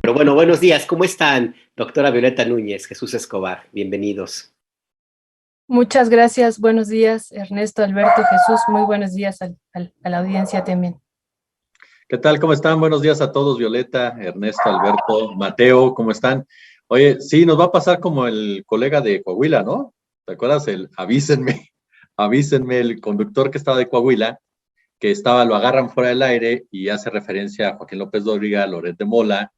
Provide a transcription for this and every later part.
Pero bueno, buenos días, ¿cómo están? Doctora Violeta Núñez, Jesús Escobar, bienvenidos. Muchas gracias. Buenos días, Ernesto, Alberto, Jesús. Muy buenos días a la audiencia también. ¿Qué tal? ¿Cómo están? Buenos días a todos, Violeta, Ernesto, Alberto, Mateo, ¿cómo están? Oye, sí, nos va a pasar como el colega de Coahuila, ¿no? ¿Te acuerdas? Avísenme, el conductor que estaba de Coahuila, lo agarran fuera del aire y hace referencia a Joaquín López Dóriga, Loret de Mola.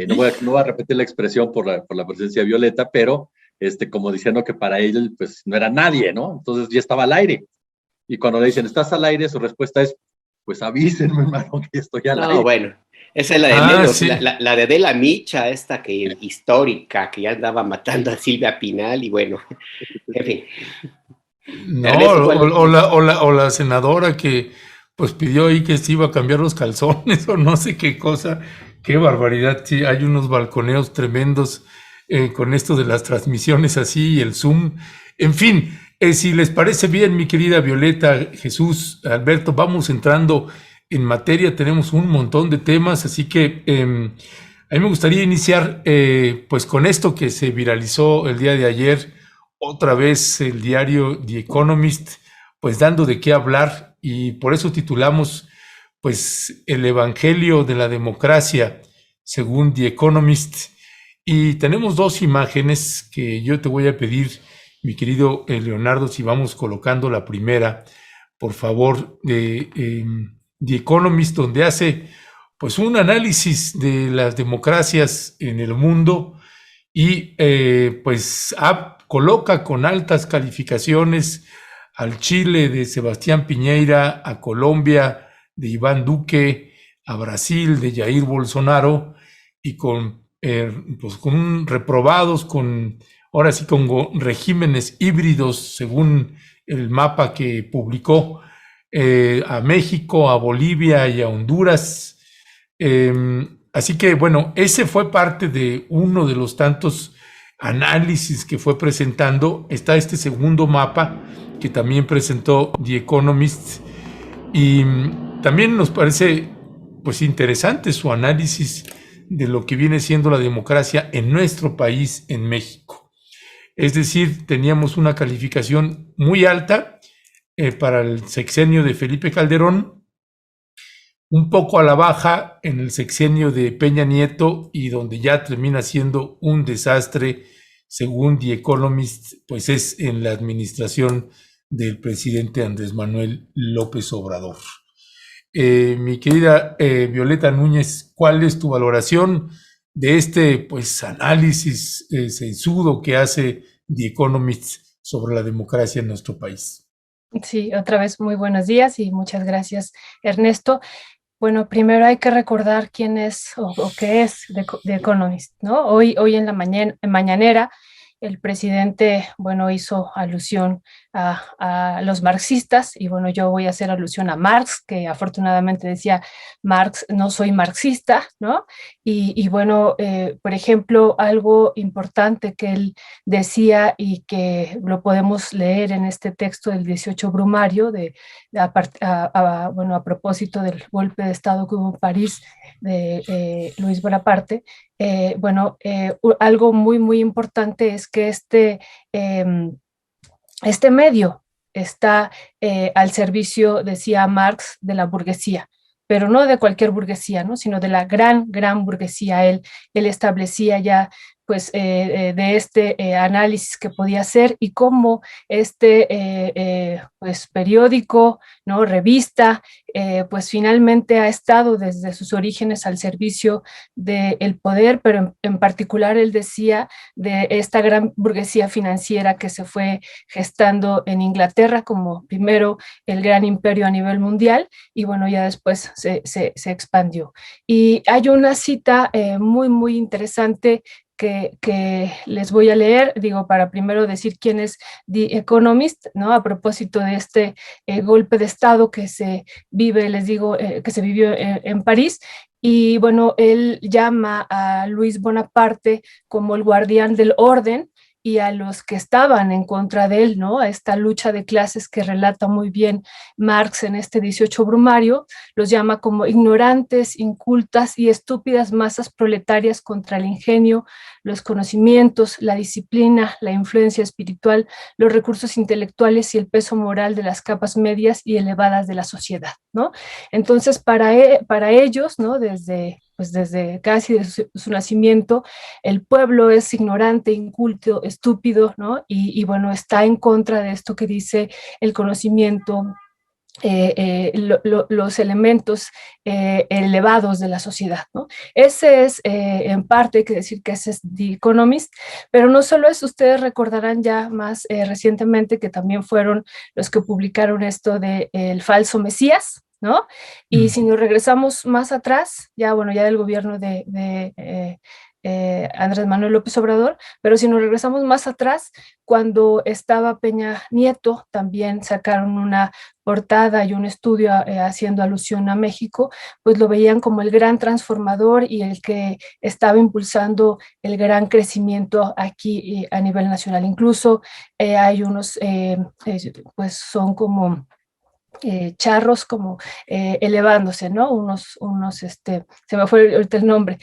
No voy a repetir la expresión por la presencia de Violeta, pero como diciendo que para él, pues, no era nadie, ¿no? Entonces ya estaba al aire. Y cuando le dicen, ¿estás al aire? Su respuesta es, pues avísenme, hermano, que estoy al aire. No, bueno, esa es la de menos, Sí. la de Adela Micha, esta que histórica, que ya andaba matando a Silvia Pinal, y bueno, en fin. No, Ernesto, ¿cuál? o la senadora que pues pidió ahí que se iba a cambiar los calzones o no sé qué cosa. Qué barbaridad. Sí, hay unos balconeos tremendos con esto de las transmisiones así y el Zoom. En fin, si les parece bien, mi querida Violeta, Jesús, Alberto, vamos entrando en materia. Tenemos un montón de temas, así que a mí me gustaría iniciar pues con esto que se viralizó el día de ayer. Otra vez el diario The Economist, pues dando de qué hablar, y por eso titulamos pues el Evangelio de la Democracia según The Economist. Y tenemos dos imágenes que yo te voy a pedir, mi querido Leonardo, si vamos colocando la primera, por favor, de The Economist, donde hace pues un análisis de las democracias en el mundo y pues coloca con altas calificaciones al Chile de Sebastián Piñera, a Colombia de Iván Duque, a Brasil de Jair Bolsonaro, y pues con reprobados, ahora sí con regímenes híbridos según el mapa que publicó, a México, a Bolivia y a Honduras. Así que bueno, ese fue parte de uno de los tantos análisis que fue presentando. Está este segundo mapa que también presentó The Economist, y también nos parece pues interesante su análisis de lo que viene siendo la democracia en nuestro país, en México. Es decir, teníamos una calificación muy alta para el sexenio de Felipe Calderón, un poco a la baja en el sexenio de Peña Nieto, y donde ya termina siendo un desastre, según The Economist, pues es en la administración del presidente Andrés Manuel López Obrador. Mi querida Violeta Núñez, ¿cuál es tu valoración de este pues análisis sesudo que hace The Economist sobre la democracia en nuestro país? Sí, otra vez muy buenos días y muchas gracias, Ernesto. Bueno, primero hay que recordar quién es o qué es The Economist, ¿no? Hoy en la mañanera, el presidente, bueno, hizo alusión a los marxistas, y bueno, yo voy a hacer alusión a Marx, que afortunadamente decía: Marx, no soy marxista, ¿no? Y bueno, por ejemplo, algo importante que él decía y que lo podemos leer en este texto del 18 Brumario, bueno, a propósito del golpe de Estado que hubo en París de Luis Bonaparte. Bueno, algo muy, muy importante es que este medio está al servicio, decía Marx, de la burguesía, pero no de cualquier burguesía, ¿no? Sino de la gran, gran burguesía. Él establecía ya pues de este análisis que podía hacer, y cómo pues periódico, ¿no? Revista, pues finalmente ha estado desde sus orígenes al servicio del poder, pero en particular él decía de esta gran burguesía financiera que se fue gestando en Inglaterra como primero el gran imperio a nivel mundial, y bueno, ya después se expandió. Y hay una cita muy, muy interesante que les voy a leer, digo, para primero decir quién es The Economist, ¿no? A propósito de este golpe de Estado que se vive, les digo, que se vivió en París. Y bueno, él llama a Luis Bonaparte como el guardián del orden, y a los que estaban en contra de él, ¿no? A esta lucha de clases que relata muy bien Marx en este 18 Brumario, los llama como ignorantes, incultas y estúpidas masas proletarias contra el ingenio, los conocimientos, la disciplina, la influencia espiritual, los recursos intelectuales y el peso moral de las capas medias y elevadas de la sociedad, ¿no? Entonces, para ellos, ¿no? Desde casi de su nacimiento, el pueblo es ignorante, inculto, estúpido, ¿no? Bueno, está en contra de esto que dice el conocimiento, los elementos elevados de la sociedad, ¿no? Ese es, en parte, hay que decir que ese es The Economist, pero no solo eso, ustedes recordarán ya más recientemente que también fueron los que publicaron esto de El falso Mesías, ¿no? Y si nos regresamos más atrás, ya bueno, ya del gobierno de Andrés Manuel López Obrador, pero si nos regresamos más atrás, cuando estaba Peña Nieto, también sacaron una portada y un estudio haciendo alusión a México, pues lo veían como el gran transformador y el que estaba impulsando el gran crecimiento aquí a nivel nacional. Incluso hay unos, pues son como charros como elevándose, ¿no? Se me fue ahorita el nombre,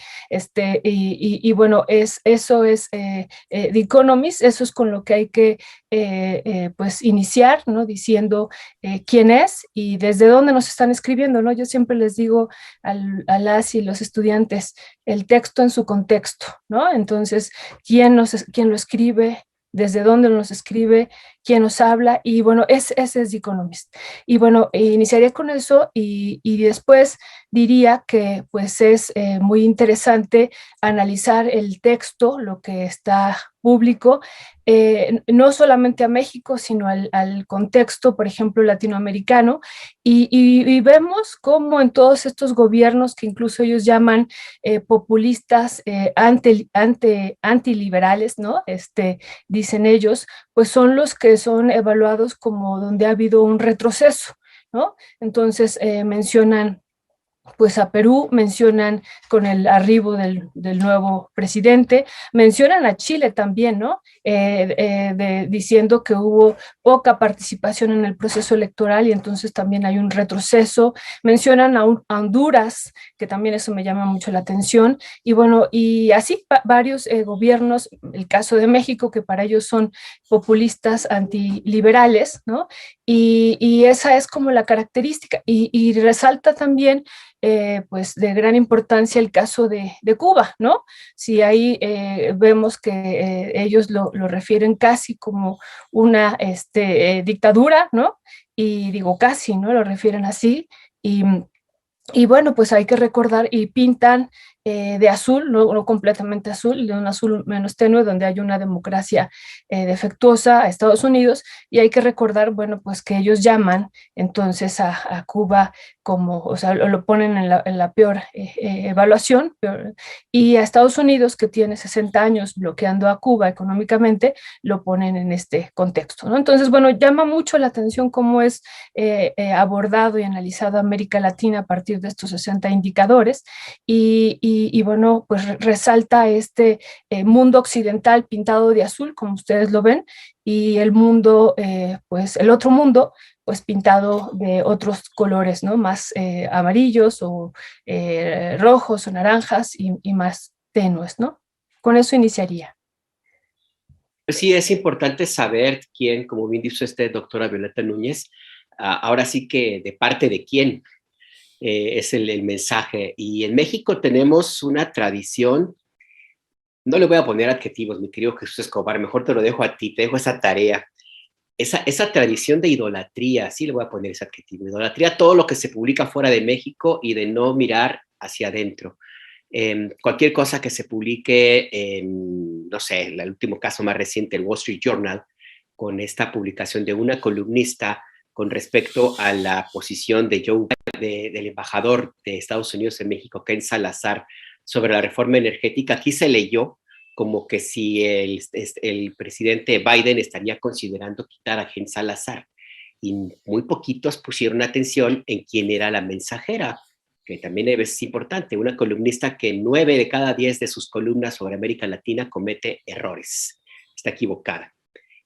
bueno, eso es The Economist, eso es con lo que hay que pues iniciar, ¿no? Diciendo quién es y desde dónde nos están escribiendo, ¿no? Yo siempre les digo a las y los estudiantes, el texto en su contexto, ¿no? Entonces, quién lo escribe, desde dónde nos escribe, quién nos habla, y bueno, ese es The Economist. Y bueno, iniciaría con eso y después diría que pues es muy interesante analizar el texto, lo que está público, no solamente a México, sino al contexto, por ejemplo, latinoamericano, y vemos cómo en todos estos gobiernos que incluso ellos llaman populistas, antiliberales, ¿no? Dicen ellos, pues son los que son evaluados como donde ha habido un retroceso, ¿no? Entonces mencionan pues a Perú, mencionan con el arribo del nuevo presidente, mencionan a Chile también, ¿no? Diciendo que hubo poca participación en el proceso electoral y entonces también hay un retroceso, mencionan a Honduras, que también eso me llama mucho la atención, y bueno, y así varios gobiernos, el caso de México, que para ellos son populistas antiliberales, ¿no? Y esa es como la característica, y resalta también pues de gran importancia el caso de Cuba, ¿no? Si ahí vemos que ellos lo refieren casi como una dictadura, ¿no? Y digo casi, ¿no? Lo refieren así, y bueno, pues hay que recordar y pintan de azul, no completamente azul, de un azul menos tenue, donde hay una democracia defectuosa a Estados Unidos, y hay que recordar, bueno, pues que ellos llaman entonces a Cuba como, o sea, lo ponen en la peor evaluación, y a Estados Unidos, que tiene 60 años bloqueando a Cuba económicamente, lo ponen en este contexto, ¿no? Entonces, bueno, llama mucho la atención cómo es abordado y analizado América Latina a partir de estos 60 indicadores, y bueno, pues resalta este mundo occidental pintado de azul, como ustedes lo ven, y el mundo, pues el otro mundo, pues pintado de otros colores, ¿no? Más amarillos o rojos o naranjas y más tenues, ¿no? Con eso iniciaría. Sí, es importante saber quién, como bien dice doctora Violeta Núñez, ahora sí que de parte de quién es el mensaje. Y en México tenemos una tradición, no le voy a poner adjetivos, mi querido Jesús Escobar, mejor te lo dejo a ti, te dejo esa tarea. Esa tradición de idolatría, sí le voy a poner ese adjetivo, idolatría, todo lo que se publica fuera de México y de no mirar hacia adentro. Cualquier cosa que se publique en, no sé, el último caso más reciente, el Wall Street Journal, con esta publicación de una columnista con respecto a la posición de del embajador de Estados Unidos en México, Ken Salazar, sobre la reforma energética. Aquí se leyó como que si el presidente Biden estaría considerando quitar a Ken Salazar. Y muy poquitos pusieron atención en quién era la mensajera, que también es importante, una columnista que 9 de cada 10 de sus columnas sobre América Latina comete errores. está equivocada.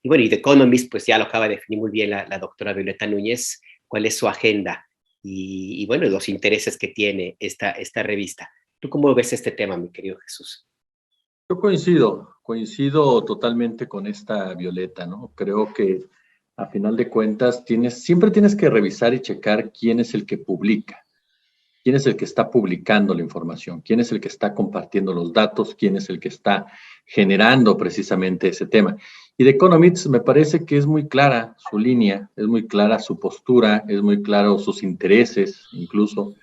Y bueno, y The Economist, pues ya lo acaba de definir muy bien la doctora Violeta Núñez, cuál es su agenda y bueno, los intereses que tiene esta revista. ¿Tú cómo ves este tema, mi querido Jesús? Yo coincido totalmente con esta Violeta, ¿no? Creo que a final de cuentas siempre tienes que revisar y checar quién es el que publica, quién es el que está publicando la información, quién es el que está compartiendo los datos, quién es el que está generando precisamente ese tema. Y The Economist me parece que es muy clara su línea, es muy clara su postura, es muy claro sus intereses, incluso.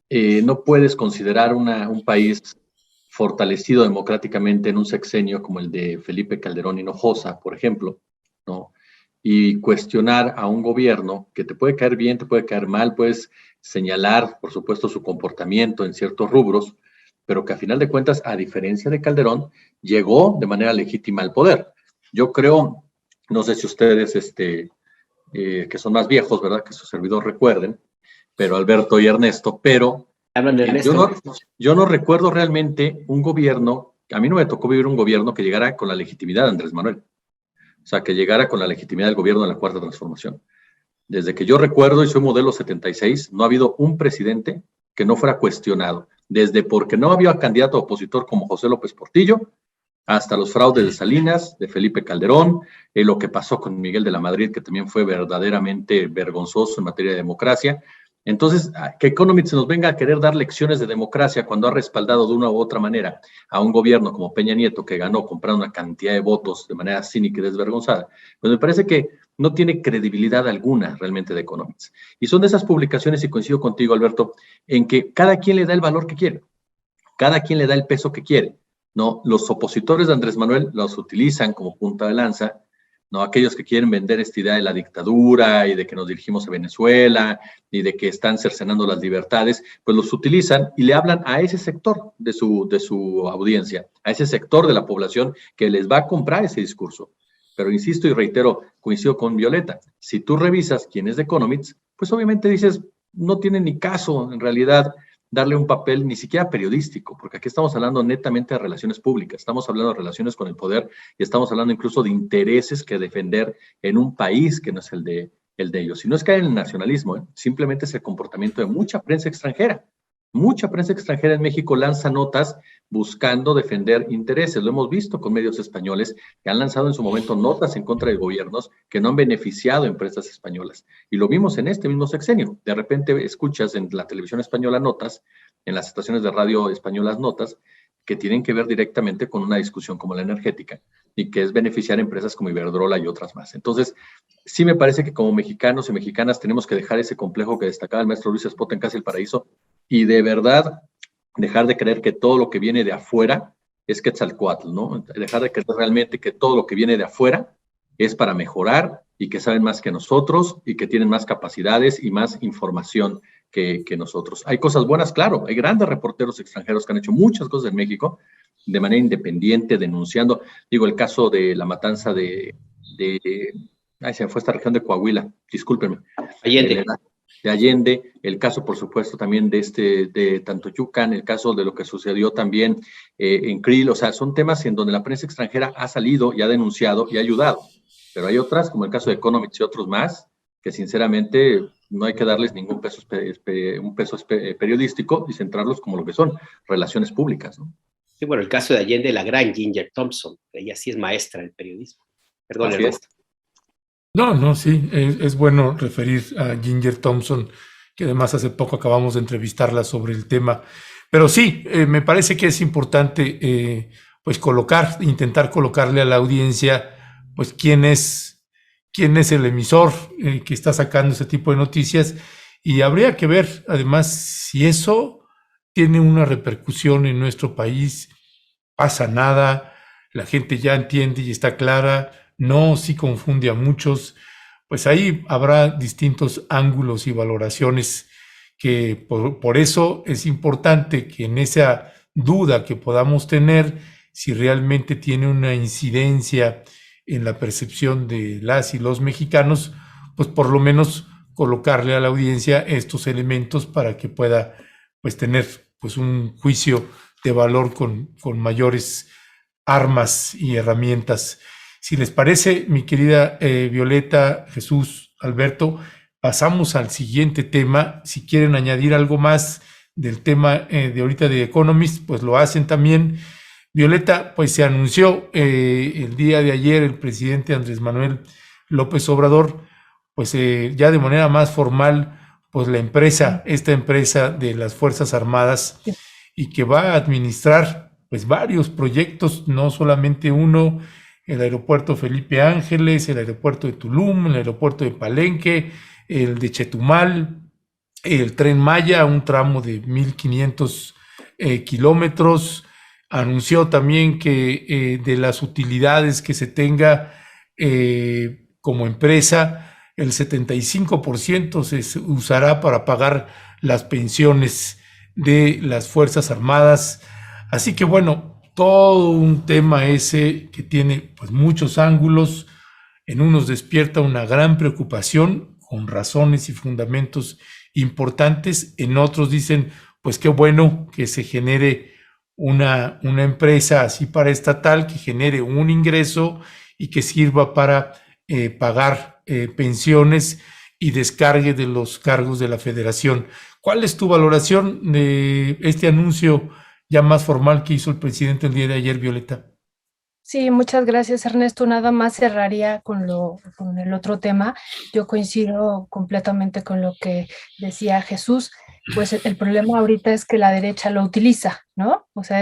No puedes considerar un país fortalecido democráticamente en un sexenio como el de Felipe Calderón Hinojosa, por ejemplo, ¿no? Y cuestionar a un gobierno que te puede caer bien, te puede caer mal, puedes señalar, por supuesto, su comportamiento en ciertos rubros, pero que a final de cuentas, a diferencia de Calderón, llegó de manera legítima al poder. Yo creo, no sé si ustedes, que son más viejos, ¿verdad? Que su servidor recuerden, pero Alberto y Ernesto, pero yo no recuerdo realmente un gobierno, a mí no me tocó vivir un gobierno que llegara con la legitimidad de Andrés Manuel, o sea, que llegara con la legitimidad del gobierno de la Cuarta Transformación. Desde que yo recuerdo, y soy modelo 76, no ha habido un presidente que no fuera cuestionado, desde porque no había candidato opositor como José López Portillo, hasta los fraudes de Salinas, de Felipe Calderón, lo que pasó con Miguel de la Madrid, que también fue verdaderamente vergonzoso en materia de democracia. Entonces, que Economist se nos venga a querer dar lecciones de democracia cuando ha respaldado de una u otra manera a un gobierno como Peña Nieto, que ganó comprando una cantidad de votos de manera cínica y desvergonzada, pues me parece que no tiene credibilidad alguna realmente de Economist. Y son de esas publicaciones, y coincido contigo, Alberto, en que cada quien le da el valor que quiere, cada quien le da el peso que quiere, ¿no? Los opositores de Andrés Manuel los utilizan como punta de lanza, ¿no? Aquellos que quieren vender esta idea de la dictadura y de que nos dirigimos a Venezuela y de que están cercenando las libertades, pues los utilizan y le hablan a ese sector de su audiencia, a ese sector de la población que les va a comprar ese discurso. Pero insisto y reitero, coincido con Violeta, si tú revisas quién es The Economist, pues obviamente dices, no tiene ni caso en realidad darle un papel ni siquiera periodístico, porque aquí estamos hablando netamente de relaciones públicas, estamos hablando de relaciones con el poder y estamos hablando incluso de intereses que defender en un país que no es el de ellos. Y no es caer en el nacionalismo, simplemente es el comportamiento de mucha prensa extranjera. Mucha prensa extranjera en México lanza notas buscando defender intereses. Lo hemos visto con medios españoles que han lanzado en su momento notas en contra de gobiernos que no han beneficiado a empresas españolas. Y lo vimos en este mismo sexenio. De repente escuchas en la televisión española notas, en las estaciones de radio españolas notas, que tienen que ver directamente con una discusión como la energética y que es beneficiar a empresas como Iberdrola y otras más. Entonces, sí me parece que como mexicanos y mexicanas tenemos que dejar ese complejo que destacaba el maestro Luis Espota en Casa del Paraíso y de verdad dejar de creer que todo lo que viene de afuera es Quetzalcóatl, ¿no? Dejar de creer realmente que todo lo que viene de afuera es para mejorar y que saben más que nosotros y que tienen más capacidades y más información que nosotros. Hay cosas buenas, claro, hay grandes reporteros extranjeros que han hecho muchas cosas en México de manera independiente, denunciando, digo, el caso de la matanza se me fue esta región de Coahuila, discúlpenme. Allende. De Allende, el caso, por supuesto, también de Tantoyucan, el caso de lo que sucedió también en Krill, o sea, son temas en donde la prensa extranjera ha salido y ha denunciado y ha ayudado, pero hay otras, como el caso de Economist y otros más, que sinceramente no hay que darles ningún peso, periodístico y centrarlos como lo que son, relaciones públicas, ¿no? Sí, bueno, el caso de Allende, la gran Ginger Thompson, ella sí es maestra del periodismo. Perdón, Ernesto. No, sí, es bueno referir a Ginger Thompson, que además hace poco acabamos de entrevistarla sobre el tema. Pero sí, me parece que es importante pues intentar colocarle a la audiencia pues quién es el emisor que está sacando ese tipo de noticias, y habría que ver además si eso tiene una repercusión en nuestro país. Pasa nada, la gente ya entiende y está clara, no, sí confunde a muchos, pues ahí habrá distintos ángulos y valoraciones que por eso es importante que en esa duda que podamos tener, si realmente tiene una incidencia en la percepción de las y los mexicanos, pues por lo menos colocarle a la audiencia estos elementos para que pueda pues tener pues un juicio de valor con mayores armas y herramientas. Si les parece, mi querida Violeta, Jesús, Alberto, pasamos al siguiente tema. Si quieren añadir algo más del tema de ahorita de Economist, pues lo hacen también. Violeta, pues se anunció el día de ayer el presidente Andrés Manuel López Obrador, pues ya de manera más formal, pues esta empresa de las Fuerzas Armadas, y que va a administrar pues varios proyectos, no solamente uno, el aeropuerto Felipe Ángeles, el aeropuerto de Tulum, el aeropuerto de Palenque, el de Chetumal, el Tren Maya, un tramo de 1,500 kilómetros. Anunció también que de las utilidades que se tenga como empresa, el 75% se usará para pagar las pensiones de las Fuerzas Armadas. Así que bueno, todo un tema ese que tiene pues muchos ángulos. En unos despierta una gran preocupación con razones y fundamentos importantes. En otros dicen, pues qué bueno que se genere una empresa así paraestatal que genere un ingreso y que sirva para pagar pensiones y descargue de los cargos de la Federación. ¿Cuál es tu valoración de este anuncio ya más formal que hizo el presidente el día de ayer, Violeta? Sí, muchas gracias, Ernesto. Nada más cerraría con el otro tema. Yo coincido completamente con lo que decía Jesús. Pues el problema ahorita es que la derecha lo utiliza, ¿no? O sea,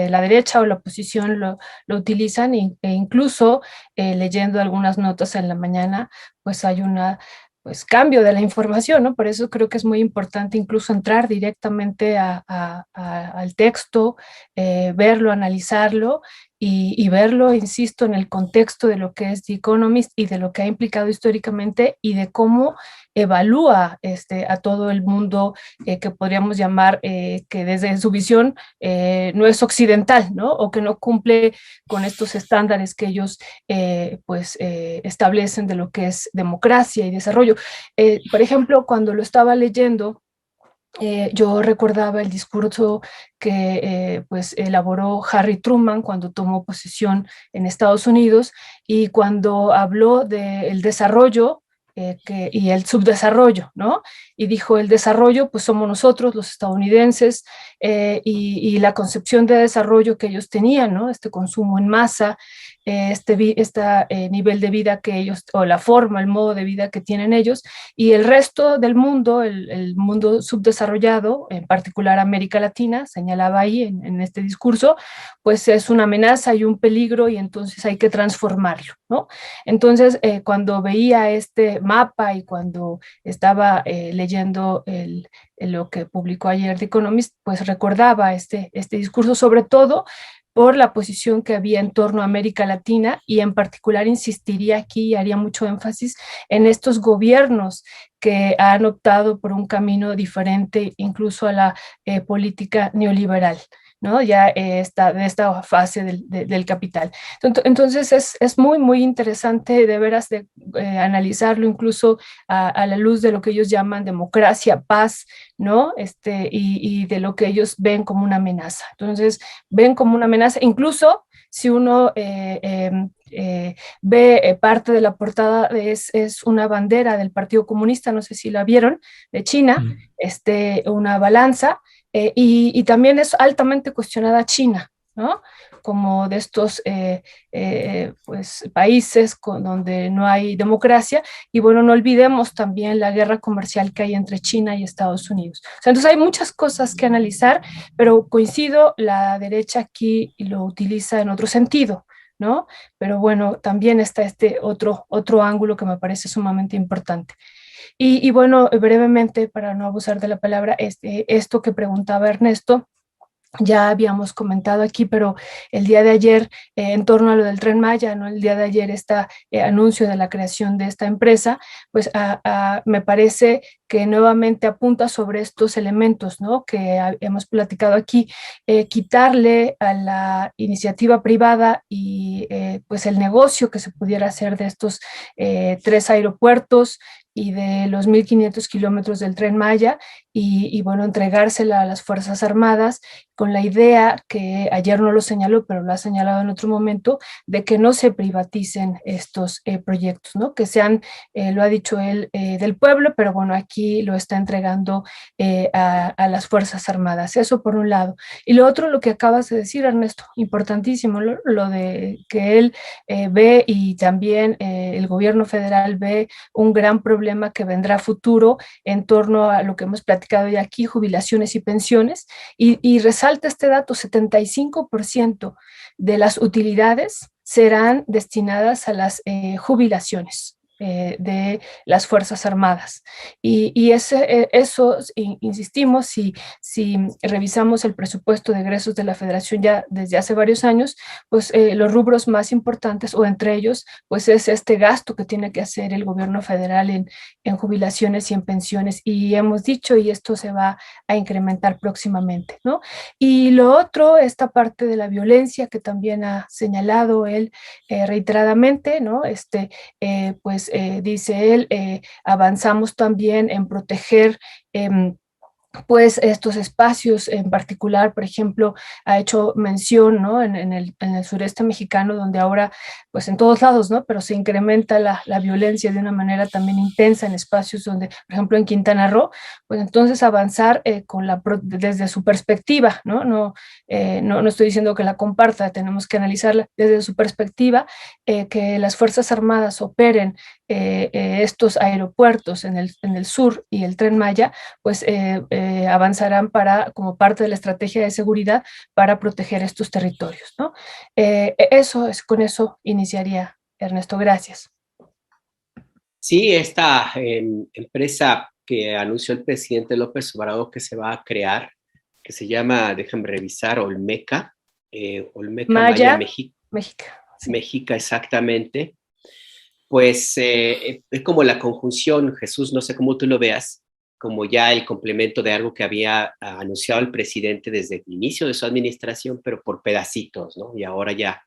la derecha o la oposición lo utilizan e incluso leyendo algunas notas en la mañana, pues hay pues cambio de la información, ¿no? Por eso creo que es muy importante incluso entrar directamente al texto, verlo, analizarlo y verlo, insisto, en el contexto de lo que es The Economist y de lo que ha implicado históricamente y de cómo evalúa a todo el mundo que podríamos llamar que desde su visión no es occidental, ¿no? O que no cumple con estos estándares que ellos establecen de lo que es democracia y desarrollo. Por ejemplo, cuando lo estaba leyendo, yo recordaba el discurso que pues elaboró Harry Truman cuando tomó posesión en Estados Unidos y cuando habló del desarrollo y el subdesarrollo, ¿no? Y dijo, el desarrollo pues somos nosotros, los estadounidenses, y la concepción de desarrollo que ellos tenían, ¿no? Este consumo en masa, nivel de vida que ellos, o la forma, el modo de vida que tienen ellos, y el resto del mundo, el mundo subdesarrollado, en particular América Latina, señalaba ahí en este discurso, pues es una amenaza y un peligro y entonces hay que transformarlo, ¿no? Entonces, cuando veía este mapa y cuando estaba leyendo lo que publicó ayer The Economist, pues recordaba este discurso, sobre todo por la posición que había en torno a América Latina y en particular insistiría aquí y haría mucho énfasis en estos gobiernos que han optado por un camino diferente incluso a la política neoliberal, ¿no? Ya de esta fase del capital. Entonces es muy, muy interesante de veras analizarlo incluso a la luz de lo que ellos llaman democracia, paz, ¿no? Y de lo que ellos ven como una amenaza. Entonces ven como una amenaza, incluso si uno ve parte de la portada, es una bandera del Partido Comunista, no sé si la vieron, de China, una balanza, y también es altamente cuestionada China, ¿no? Como de estos pues, países donde no hay democracia, y bueno, no olvidemos también la guerra comercial que hay entre China y Estados Unidos. O sea, entonces hay muchas cosas que analizar, pero coincido, la derecha aquí lo utiliza en otro sentido, ¿no? Pero bueno, también está otro ángulo que me parece sumamente importante. Y bueno, brevemente, para no abusar de la palabra, esto que preguntaba Ernesto, ya habíamos comentado aquí, pero el día de ayer, en torno a lo del Tren Maya, ¿no? El día de ayer anuncio de la creación de esta empresa, pues me parece que nuevamente apunta sobre estos elementos, ¿no?, que hemos platicado aquí, quitarle a la iniciativa privada y pues el negocio que se pudiera hacer de estos 3 aeropuertos y de los 1.500 kilómetros del Tren Maya y bueno, entregársela a las Fuerzas Armadas con la idea, que ayer no lo señaló, pero lo ha señalado en otro momento, de que no se privaticen estos proyectos, ¿no?, que sean, lo ha dicho él, del pueblo, pero bueno, aquí lo está entregando a las Fuerzas Armadas. Eso por un lado. Y lo otro, lo que acabas de decir, Ernesto, importantísimo, lo de que él ve y también el gobierno federal ve un gran problema que vendrá a futuro en torno a lo que hemos platicado ya aquí, jubilaciones y pensiones, y resalta este dato: 75% de las utilidades serán destinadas a las jubilaciones de las Fuerzas Armadas. Y eso, insistimos, si revisamos el presupuesto de egresos de la Federación ya desde hace varios años, pues los rubros más importantes, o entre ellos, pues es este gasto que tiene que hacer el gobierno federal en jubilaciones y en pensiones. Y hemos dicho, y esto se va a incrementar próximamente, ¿no? Y lo otro, esta parte de la violencia que también ha señalado él reiteradamente, ¿no? Pues dice él, avanzamos también en proteger pues estos espacios en particular. Por ejemplo, ha hecho mención, ¿no?, en el sureste mexicano, donde ahora, pues en todos lados, ¿no?, pero se incrementa la violencia de una manera también intensa en espacios donde, por ejemplo, en Quintana Roo, pues entonces avanzar desde su perspectiva, ¿no? No estoy diciendo que la comparta, tenemos que analizarla desde su perspectiva, que las Fuerzas Armadas operen estos aeropuertos en el sur y el Tren Maya, pues avanzarán como parte de la estrategia de seguridad para proteger estos territorios, ¿no? Con eso iniciaría, Ernesto. Gracias. Sí, esta empresa que anunció el presidente López Obrador que se va a crear, que se llama, déjame revisar, Olmeca Maya México. Sí. México, exactamente. Pues es como la conjunción, Jesús, no sé cómo tú lo veas, como ya el complemento de algo que había anunciado el presidente desde el inicio de su administración, pero por pedacitos, ¿no? Y ahora ya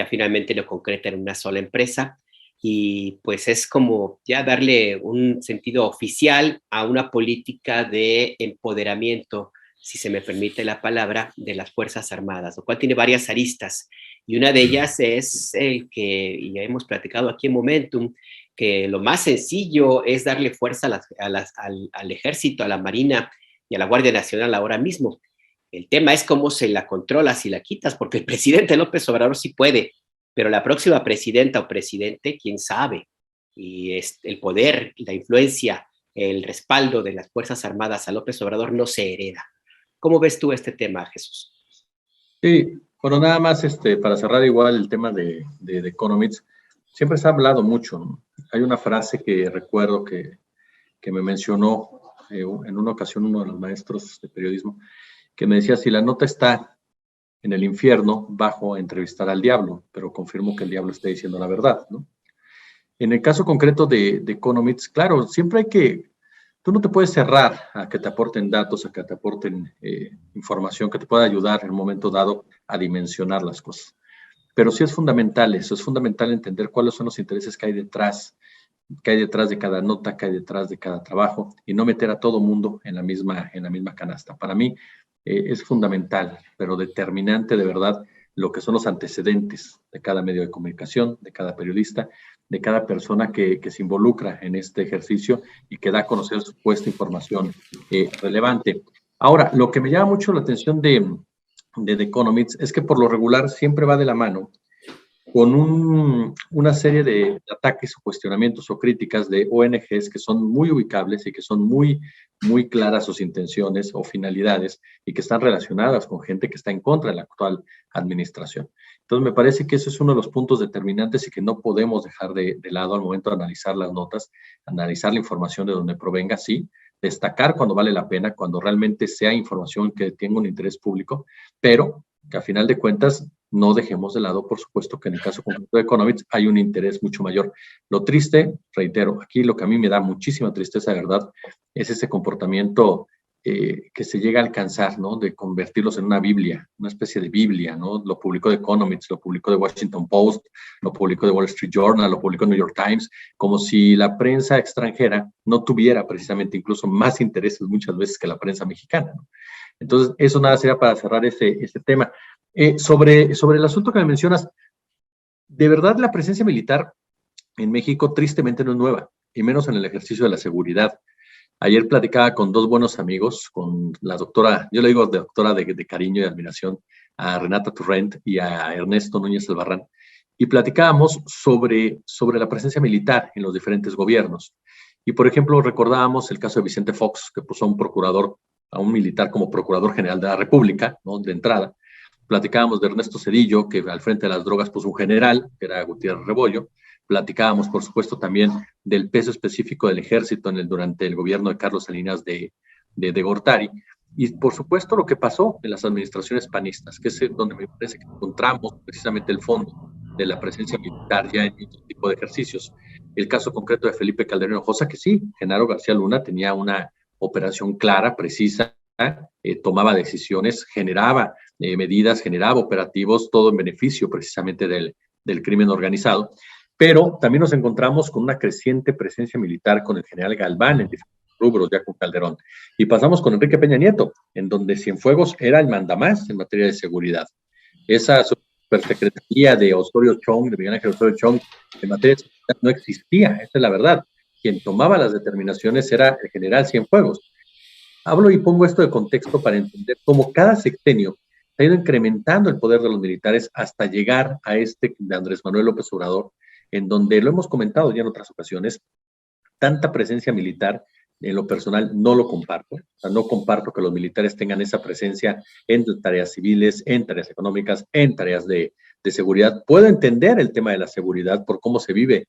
finalmente lo concreta en una sola empresa. Y pues es como ya darle un sentido oficial a una política de empoderamiento, si se me permite la palabra, de las Fuerzas Armadas, lo cual tiene varias aristas. Y una de ellas es el que ya hemos platicado aquí en Momentum, que lo más sencillo es darle fuerza al ejército, a la Marina y a la Guardia Nacional ahora mismo. El tema es cómo se la controlas y la quitas, porque el presidente López Obrador sí puede, pero la próxima presidenta o presidente, quién sabe. Y el poder, la influencia, el respaldo de las Fuerzas Armadas a López Obrador no se hereda. ¿Cómo ves tú este tema, Jesús? Sí, bueno, nada más para cerrar igual el tema de Economics, siempre se ha hablado mucho, ¿no? Hay una frase que recuerdo que me mencionó en una ocasión uno de los maestros de periodismo, que me decía: si la nota está en el infierno, bajo a entrevistar al diablo, pero confirmo que el diablo está diciendo la verdad, ¿no? En el caso concreto de Economics, claro, siempre tú no te puedes cerrar a que te aporten datos, a que te aporten información que te pueda ayudar en un momento dado a dimensionar las cosas. Pero sí es fundamental eso, es fundamental entender cuáles son los intereses que hay detrás de cada nota, que hay detrás de cada trabajo, y no meter a todo mundo en la misma canasta. Para mí es fundamental, pero determinante de verdad, lo que son los antecedentes de cada medio de comunicación, de cada periodista, de cada persona que se involucra en este ejercicio y que da a conocer supuesta información relevante. Ahora, lo que me llama mucho la atención de The Economics es que por lo regular siempre va de la mano con una serie de ataques o cuestionamientos o críticas de ONGs que son muy ubicables y que son muy, muy claras sus intenciones o finalidades y que están relacionadas con gente que está en contra de la actual administración. Entonces, me parece que ese es uno de los puntos determinantes y que no podemos dejar de lado al momento de analizar las notas, analizar la información de donde provenga, sí, destacar cuando vale la pena, cuando realmente sea información que tenga un interés público, pero que a final de cuentas no dejemos de lado, por supuesto, que en el caso concreto de Economics hay un interés mucho mayor. Lo triste, reitero, aquí lo que a mí me da muchísima tristeza, de verdad, es ese comportamiento que se llega a alcanzar, ¿no? De convertirlos en una Biblia, una especie de Biblia, ¿no? Lo publicó The Economist, lo publicó The Washington Post, lo publicó The Wall Street Journal, lo publicó New York Times, como si la prensa extranjera no tuviera precisamente incluso más intereses muchas veces que la prensa mexicana, ¿no? Entonces, eso nada sería para cerrar este tema. Sobre el asunto que me mencionas, de verdad la presencia militar en México tristemente no es nueva, y menos en el ejercicio de la seguridad. Ayer platicaba con dos buenos amigos, con la doctora, yo le digo doctora de cariño y admiración, a Renata Turrent y a Ernesto Núñez Albarrán, y platicábamos sobre la presencia militar en los diferentes gobiernos. Y, por ejemplo, recordábamos el caso de Vicente Fox, que puso a un procurador, a un militar como Procurador General de la República, ¿no? De entrada. Platicábamos de Ernesto Zedillo, que al frente de las drogas puso un general, que era Gutiérrez Rebollo. Platicábamos, por supuesto, también del peso específico del ejército durante el gobierno de Carlos Salinas de Gortari. Y, por supuesto, lo que pasó en las administraciones panistas, que es donde me parece que encontramos precisamente el fondo de la presencia militar ya en otro tipo de ejercicios. El caso concreto de Felipe Calderón Hinojosa, que sí, Genaro García Luna tenía una operación clara, precisa, tomaba decisiones, generaba medidas, generaba operativos, todo en beneficio precisamente del crimen organizado. Pero también nos encontramos con una creciente presencia militar con el general Galván en diferentes rubros, ya con Calderón. Y pasamos con Enrique Peña Nieto, en donde Cienfuegos era el mandamás en materia de seguridad. Esa supersecretaría de Osorio Chong, de Miguel Ángel Osorio Chong, en materia de seguridad no existía, esa es la verdad. Quien tomaba las determinaciones era el general Cienfuegos. Hablo y pongo esto de contexto para entender cómo cada sexenio ha ido incrementando el poder de los militares hasta llegar a este de Andrés Manuel López Obrador, en donde lo hemos comentado ya en otras ocasiones, tanta presencia militar, en lo personal no lo comparto. O sea, no comparto que los militares tengan esa presencia en tareas civiles, en tareas económicas, en tareas de seguridad. Puedo entender el tema de la seguridad por cómo se vive,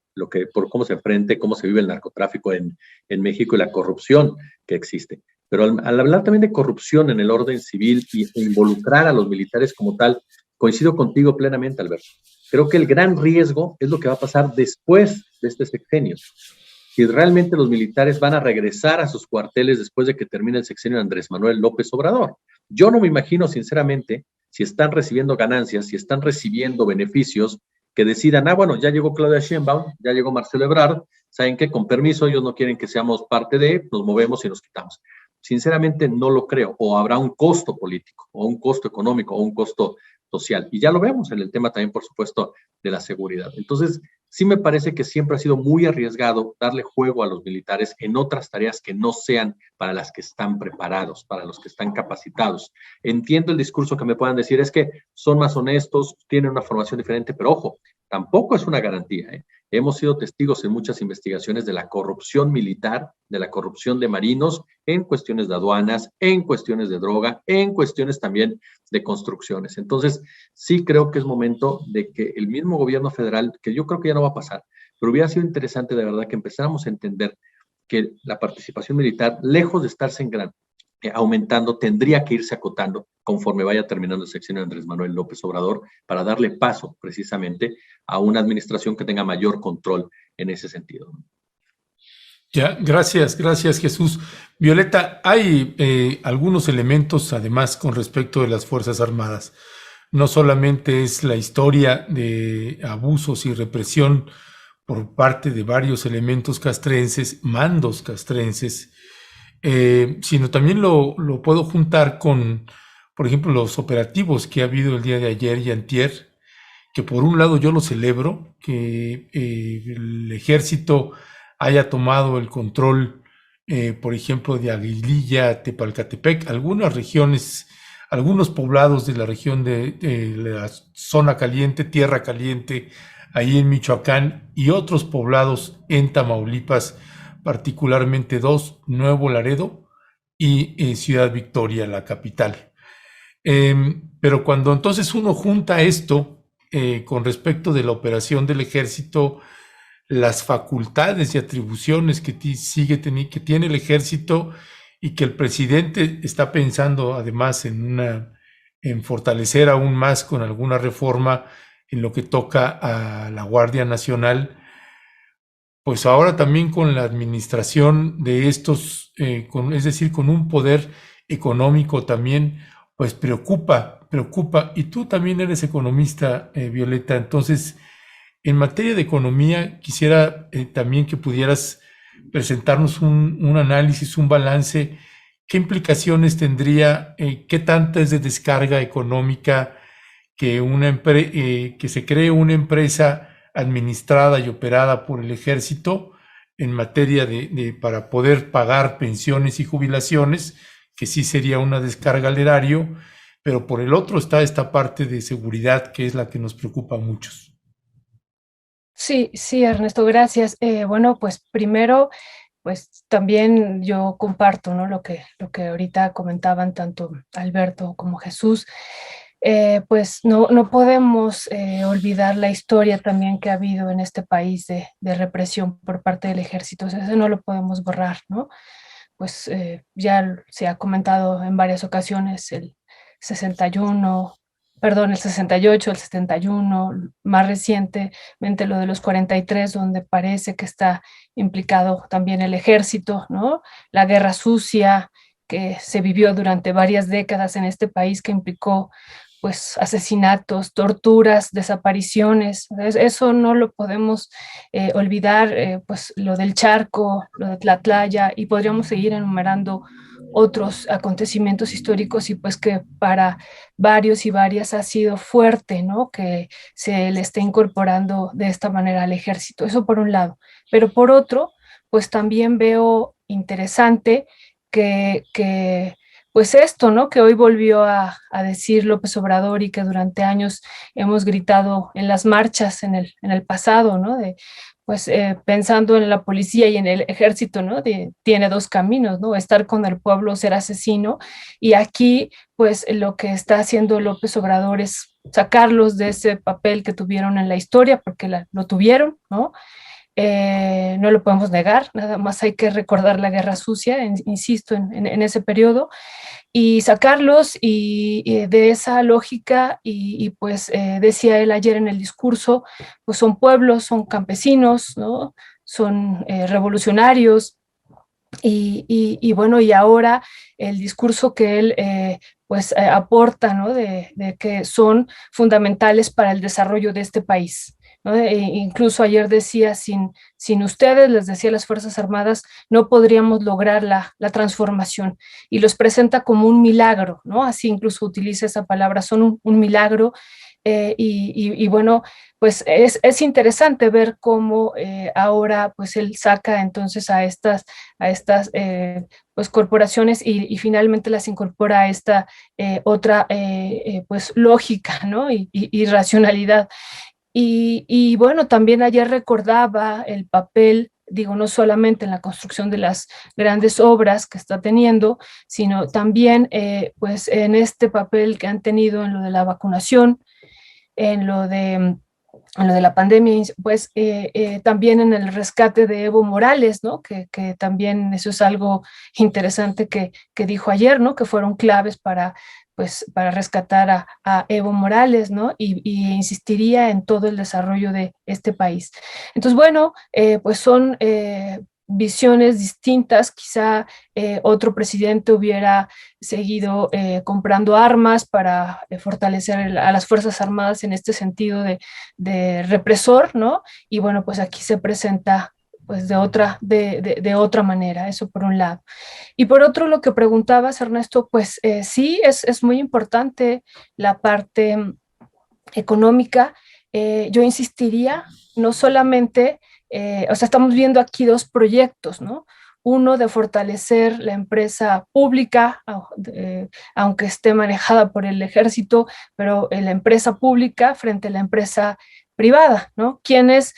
por cómo se enfrenta, cómo se vive el narcotráfico en México y la corrupción que existe. Pero al hablar también de corrupción en el orden civil e involucrar a los militares como tal, coincido contigo plenamente, Alberto. Creo que el gran riesgo es lo que va a pasar después de este sexenio. Si realmente los militares van a regresar a sus cuarteles después de que termine el sexenio de Andrés Manuel López Obrador. Yo no me imagino, sinceramente, si están recibiendo ganancias, si están recibiendo beneficios, que decidan, bueno, ya llegó Claudia Sheinbaum, ya llegó Marcelo Ebrard, ¿saben qué? Con permiso, ellos no quieren que seamos parte nos movemos y nos quitamos. Sinceramente no lo creo, o habrá un costo político, o un costo económico, o un costo social. Y ya lo vemos en el tema también, por supuesto, de la seguridad. Entonces, sí me parece que siempre ha sido muy arriesgado darle juego a los militares en otras tareas que no sean para las que están preparados, para los que están capacitados. Entiendo el discurso que me puedan decir, es que son más honestos, tienen una formación diferente, pero ojo, tampoco es una garantía, ¿eh? Hemos sido testigos en muchas investigaciones de la corrupción militar, de la corrupción de marinos en cuestiones de aduanas, en cuestiones de droga, en cuestiones también de construcciones. Entonces, sí creo que es momento de que el mismo gobierno federal, que yo creo que ya no va a pasar, pero hubiera sido interesante de verdad que empezáramos a entender que la participación militar, lejos de estarse aumentando, tendría que irse acotando conforme vaya terminando el sexenio de Andrés Manuel López Obrador para darle paso precisamente a una administración que tenga mayor control en ese sentido. Ya, gracias Jesús. Violeta, hay algunos elementos además con respecto de las Fuerzas Armadas. No solamente es la historia de abusos y represión por parte de varios elementos castrenses, mandos castrenses, sino también lo puedo juntar con, por ejemplo, los operativos que ha habido el día de ayer y antier, que por un lado yo lo celebro, que el ejército haya tomado el control, por ejemplo, de Aguililla, Tepalcatepec, algunas regiones, algunos poblados de la región de la zona caliente, tierra caliente, ahí en Michoacán, y otros poblados en Tamaulipas, particularmente dos, Nuevo Laredo y Ciudad Victoria, la capital. Pero cuando entonces uno junta esto con respecto de la operación del ejército, las facultades y atribuciones que tiene el ejército y que el presidente está pensando además en fortalecer aún más con alguna reforma en lo que toca a la Guardia Nacional, pues ahora también con la administración de estos es decir, con un poder económico también, pues preocupa. Y tú también eres economista, Violeta. Entonces, en materia de economía, quisiera también que pudieras presentarnos un análisis, un balance. ¿Qué implicaciones tendría, qué tanta es de descarga económica que, que se cree una empresa administrada y operada por el ejército en materia para poder pagar pensiones y jubilaciones, que sí sería una descarga al erario, pero por el otro está esta parte de seguridad que es la que nos preocupa a muchos? Sí, sí, Ernesto, gracias. Bueno, pues primero, pues también yo comparto, ¿no? Lo que ahorita comentaban tanto Alberto como Jesús. Pues no podemos olvidar la historia también que ha habido en este país de represión por parte del ejército. O sea, eso no lo podemos borrar, ¿no? Pues ya se ha comentado en varias ocasiones el 61, perdón, el 68, el 71, más recientemente lo de los 43, donde parece que está implicado también el ejército, ¿no? La guerra sucia que se vivió durante varias décadas en este país, que implicó pues asesinatos, torturas, desapariciones. Eso no lo podemos olvidar, pues lo del Charco, lo de Tlatlaya, y podríamos seguir enumerando otros acontecimientos históricos, y pues que para varios y varias ha sido fuerte, ¿no? Que se le esté incorporando de esta manera al ejército. Eso por un lado. Pero por otro, pues también veo interesante que pues esto, ¿no? Que hoy volvió a decir López Obrador, y que durante años hemos gritado en las marchas en el pasado, ¿no? Pues pensando en la policía y en el ejército, ¿no? Tiene dos caminos, ¿no? Estar con el pueblo o ser asesino. Y aquí, pues lo que está haciendo López Obrador es sacarlos de ese papel que tuvieron en la historia, porque lo tuvieron, ¿no? No lo podemos negar, nada más hay que recordar la guerra sucia, insisto, en ese periodo, y sacarlos y de esa lógica, y pues decía él ayer en el discurso, pues son pueblos, son campesinos, ¿no? Son revolucionarios, y bueno, y ahora el discurso que él pues aporta, ¿no? De que son fundamentales para el desarrollo de este país, ¿no? Incluso ayer decía, sin ustedes, les decía, las Fuerzas Armadas, no podríamos lograr la transformación, y los presenta como un milagro, ¿no? Así incluso utiliza esa palabra, son un milagro. Y bueno, pues es interesante ver cómo ahora pues él saca entonces a estas pues corporaciones, y finalmente las incorpora a esta otra pues lógica, ¿no? Y racionalidad. Y bueno, también ayer recordaba el papel, digo, no solamente en la construcción de las grandes obras que está teniendo, sino también pues en este papel que han tenido en lo de la vacunación, en lo de la pandemia, pues también en el rescate de Evo Morales, ¿no? Que también eso es algo interesante que dijo ayer, ¿no? Que fueron claves pues, para rescatar a Evo Morales, ¿no? Y insistiría en todo el desarrollo de este país. Entonces, bueno, pues son visiones distintas. Quizá otro presidente hubiera seguido comprando armas para fortalecer a las Fuerzas Armadas en este sentido de represor, ¿no? Y bueno, pues aquí se presenta pues de otra manera, eso por un lado. Y por otro, lo que preguntabas, Ernesto, pues sí, es muy importante la parte económica. Yo insistiría, no solamente, o sea, estamos viendo aquí dos proyectos, ¿no? Uno de fortalecer la empresa pública, aunque esté manejada por el ejército, pero la empresa pública frente a la empresa privada, ¿no? Quienes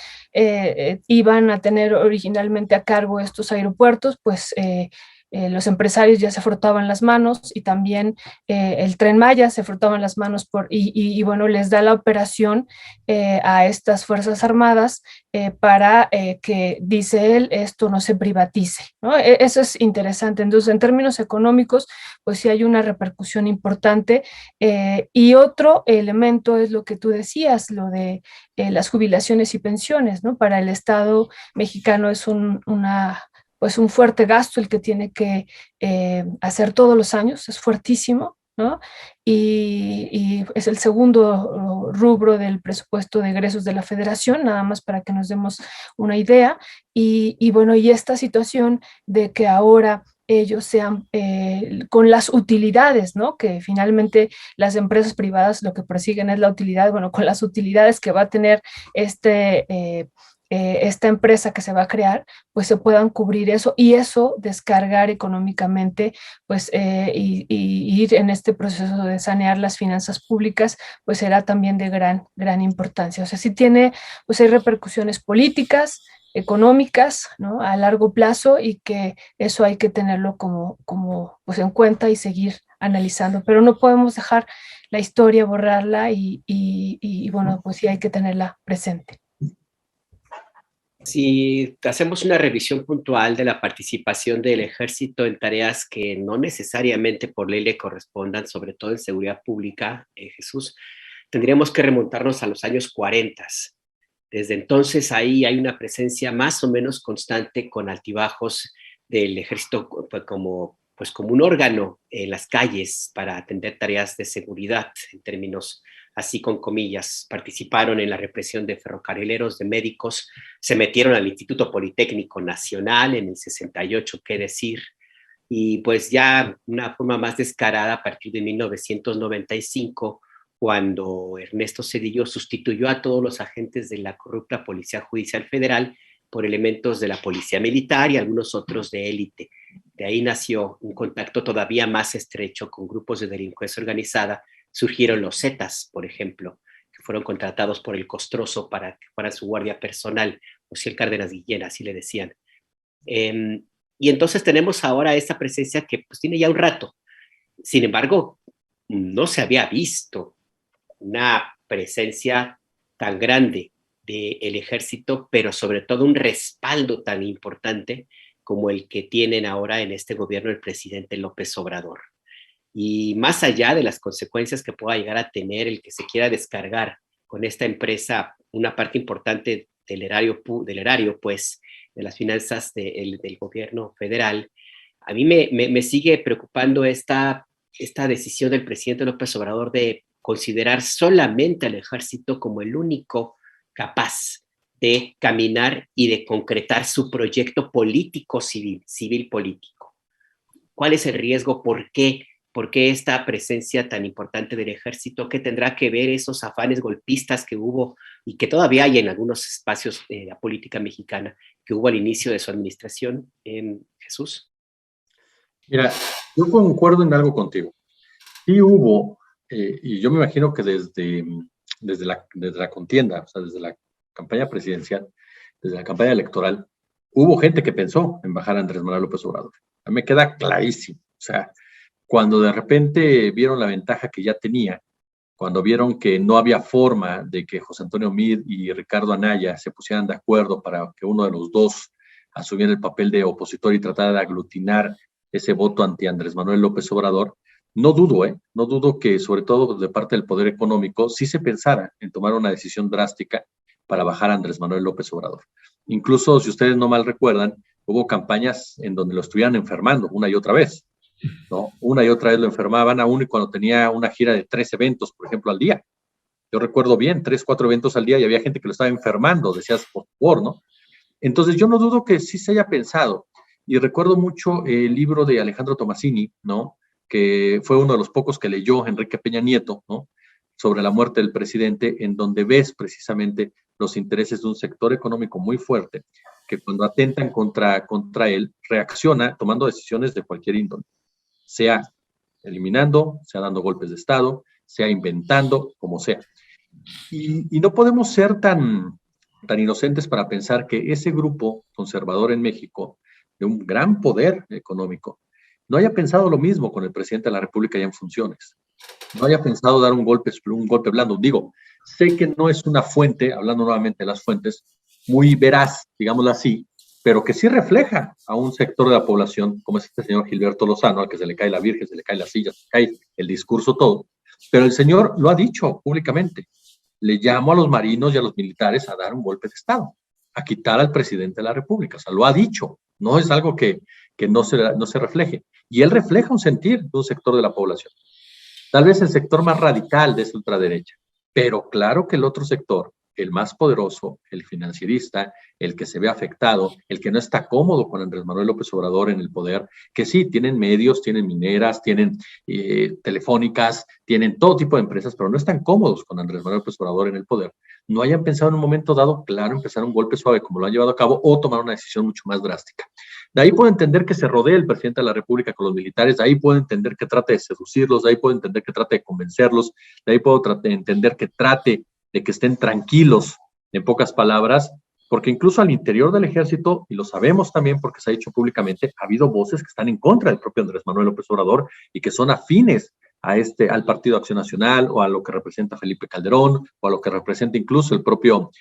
iban a tener originalmente a cargo estos aeropuertos, pues los empresarios ya se frotaban las manos, y también el Tren Maya se frotaban las manos y bueno, les da la operación a estas Fuerzas Armadas para que, dice él, esto no se privatice, ¿no? Eso es interesante. Entonces, en términos económicos, pues sí hay una repercusión importante. Y otro elemento es lo que tú decías, lo de las jubilaciones y pensiones, ¿no? Para el Estado mexicano es una pues un fuerte gasto el que tiene que hacer todos los años, es fuertísimo, ¿no? Y es el segundo rubro del presupuesto de egresos de la Federación, nada más para que nos demos una idea. Y bueno, y esta situación de que ahora ellos sean con las utilidades, ¿no? Que finalmente las empresas privadas lo que persiguen es la utilidad, bueno, con las utilidades que va a tener esta empresa que se va a crear, pues se puedan cubrir eso y eso descargar económicamente, pues y ir en este proceso de sanear las finanzas públicas, pues será también de gran importancia. O sea, sí tiene, pues hay repercusiones políticas, económicas, ¿no? A largo plazo y que eso hay que tenerlo como pues en cuenta y seguir analizando, pero no podemos dejar la historia, borrarla y bueno, pues sí hay que tenerla presente. Si hacemos una revisión puntual de la participación del ejército en tareas que no necesariamente por ley le correspondan, sobre todo en seguridad pública, Jesús, tendríamos que remontarnos a los años 40. Desde entonces ahí hay una presencia más o menos constante con altibajos del ejército como un órgano en las calles para atender tareas de seguridad, en términos así con comillas. Participaron en la represión de ferrocarrileros, de médicos, se metieron al Instituto Politécnico Nacional en el 68, qué decir, y pues ya una forma más descarada a partir de 1995, cuando Ernesto Zedillo sustituyó a todos los agentes de la corrupta Policía Judicial Federal por elementos de la Policía Militar y algunos otros de élite. De ahí nació un contacto todavía más estrecho con grupos de delincuencia organizada. Surgieron los Zetas, por ejemplo, que fueron contratados por el Costroso para que fueran su guardia personal, o si el Cárdenas Guillén, así le decían. Y entonces tenemos ahora esa presencia que pues tiene ya un rato. Sin embargo, no se había visto una presencia tan grande del ejército, pero sobre todo un respaldo tan importante como el que tienen ahora en este gobierno el presidente López Obrador. Y más allá de las consecuencias que pueda llegar a tener el que se quiera descargar con esta empresa una parte importante del erario, pues, de las finanzas del gobierno federal, a mí me sigue preocupando esta decisión del presidente López Obrador de considerar solamente al ejército como el único capaz de caminar y de concretar su proyecto político civil político. ¿Cuál es el riesgo? ¿Por qué esta presencia tan importante del ejército? ¿Qué tendrá que ver esos afanes golpistas que hubo y que todavía hay en algunos espacios de la política mexicana que hubo al inicio de su administración, Jesús? Mira, yo concuerdo en algo contigo. Sí hubo, y yo me imagino que desde la contienda, o sea, desde la campaña presidencial, desde la campaña electoral, hubo gente que pensó en bajar a Andrés Manuel López Obrador. A mí me queda clarísimo. O sea, cuando de repente vieron la ventaja que ya tenía, cuando vieron que no había forma de que José Antonio Meade y Ricardo Anaya se pusieran de acuerdo para que uno de los dos asumiera el papel de opositor y tratara de aglutinar ese voto anti Andrés Manuel López Obrador, no dudo que sobre todo de parte del poder económico sí se pensara en tomar una decisión drástica para bajar a Andrés Manuel López Obrador. Incluso, si ustedes no mal recuerdan, hubo campañas en donde lo estuvieran enfermando una y otra vez, ¿no? Una y otra vez lo enfermaban, aún y cuando tenía una gira de 3 eventos, por ejemplo, al día. Yo recuerdo bien, 3, 4 eventos al día y había gente que lo estaba enfermando, decías, por favor, ¿no? Entonces, yo no dudo que sí se haya pensado. Y recuerdo mucho el libro de Alejandro Tomasini, ¿no? Que fue uno de los pocos que leyó Enrique Peña Nieto, ¿no? Sobre la muerte del presidente, en donde ves precisamente los intereses de un sector económico muy fuerte, que cuando atentan contra él, reacciona tomando decisiones de cualquier índole, sea eliminando, sea dando golpes de Estado, sea inventando, como sea. Y no podemos ser tan inocentes para pensar que ese grupo conservador en México, de un gran poder económico, no haya pensado lo mismo con el presidente de la República ya en funciones. No haya pensado dar un golpe blando. Digo, sé que no es una fuente, hablando nuevamente de las fuentes, muy veraz, digámoslo así, pero que sí refleja a un sector de la población, como es este señor Gilberto Lozano, al que se le cae la Virgen, se le cae la silla, se le cae el discurso, todo. Pero el señor lo ha dicho públicamente. Le llamo a los marinos y a los militares a dar un golpe de Estado, a quitar al presidente de la República. O sea, lo ha dicho, No es algo que no se refleje. Y él refleja un sentir de un sector de la población. Tal vez el sector más radical de esa ultraderecha, pero claro que el otro sector, el más poderoso, el financierista, el que se ve afectado, el que no está cómodo con Andrés Manuel López Obrador en el poder, que sí, tienen medios, tienen mineras, tienen telefónicas, tienen todo tipo de empresas, pero no están cómodos con Andrés Manuel López Obrador en el poder, no hayan pensado en un momento dado, claro, empezar un golpe suave como lo han llevado a cabo o tomar una decisión mucho más drástica. De ahí puedo entender que se rodee el presidente de la República con los militares, de ahí puedo entender que trate de seducirlos, de ahí puedo entender que trate de convencerlos, de ahí puedo entender que trate de que estén tranquilos, en pocas palabras, porque incluso al interior del ejército, y lo sabemos también porque se ha dicho públicamente, ha habido voces que están en contra del propio Andrés Manuel López Obrador y que son afines al Partido Acción Nacional o a lo que representa Felipe Calderón o a lo que representa incluso el propio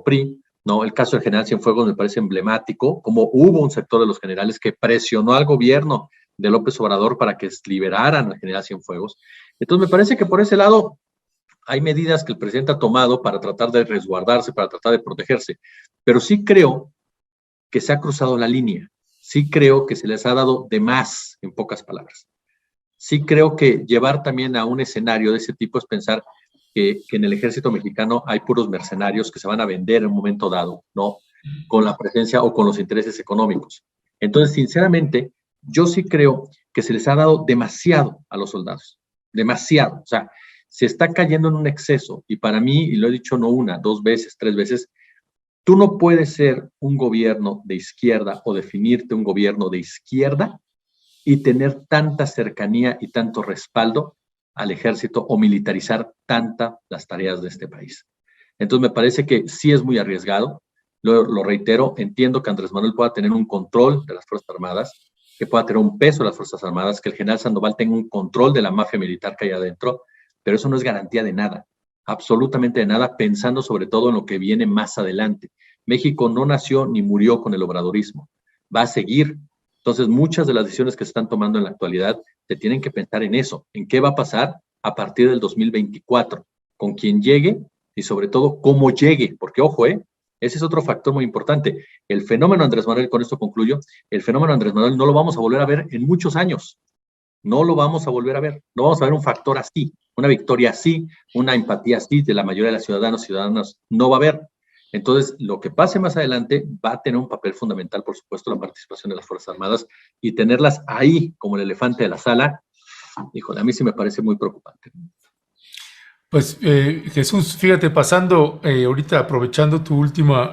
PRI. ¿No? El caso del general Cienfuegos me parece emblemático, como hubo un sector de los generales que presionó al gobierno de López Obrador para que liberaran al general Cienfuegos. Entonces me parece que por ese lado hay medidas que el presidente ha tomado para tratar de resguardarse, para tratar de protegerse, pero sí creo que se ha cruzado la línea, sí creo que se les ha dado de más, en pocas palabras. Sí creo que llevar también a un escenario de ese tipo es pensar que en el ejército mexicano hay puros mercenarios que se van a vender en un momento dado, ¿no? Con la presencia o con los intereses económicos. Entonces, sinceramente, yo sí creo que se les ha dado demasiado a los soldados, demasiado. O sea, se está cayendo en un exceso y para mí, y lo he dicho no una, 2 veces, 3 veces, tú no puedes ser un gobierno de izquierda o definirte un gobierno de izquierda y tener tanta cercanía y tanto respaldo al ejército o militarizar las tareas de este país. Entonces me parece que sí es muy arriesgado, lo reitero, entiendo que Andrés Manuel pueda tener un control de las Fuerzas Armadas, que pueda tener un peso de las Fuerzas Armadas, que el general Sandoval tenga un control de la mafia militar que hay adentro, pero eso no es garantía de nada, absolutamente de nada, pensando sobre todo en lo que viene más adelante. México no nació ni murió con el obradorismo, va a seguir. Entonces, muchas de las decisiones que se están tomando en la actualidad se tienen que pensar en eso, en qué va a pasar a partir del 2024, con quien llegue y sobre todo cómo llegue, porque ojo, ese es otro factor muy importante. El fenómeno Andrés Manuel, con esto concluyo, el fenómeno Andrés Manuel no lo vamos a volver a ver en muchos años, no lo vamos a volver a ver, no vamos a ver un factor así, una victoria así, una empatía así de la mayoría de las ciudadanas, no va a haber. Entonces, lo que pase más adelante va a tener un papel fundamental, por supuesto, la participación de las Fuerzas Armadas y tenerlas ahí como el elefante de la sala, híjole, a mí sí me parece muy preocupante. Pues Jesús, fíjate, pasando ahorita, aprovechando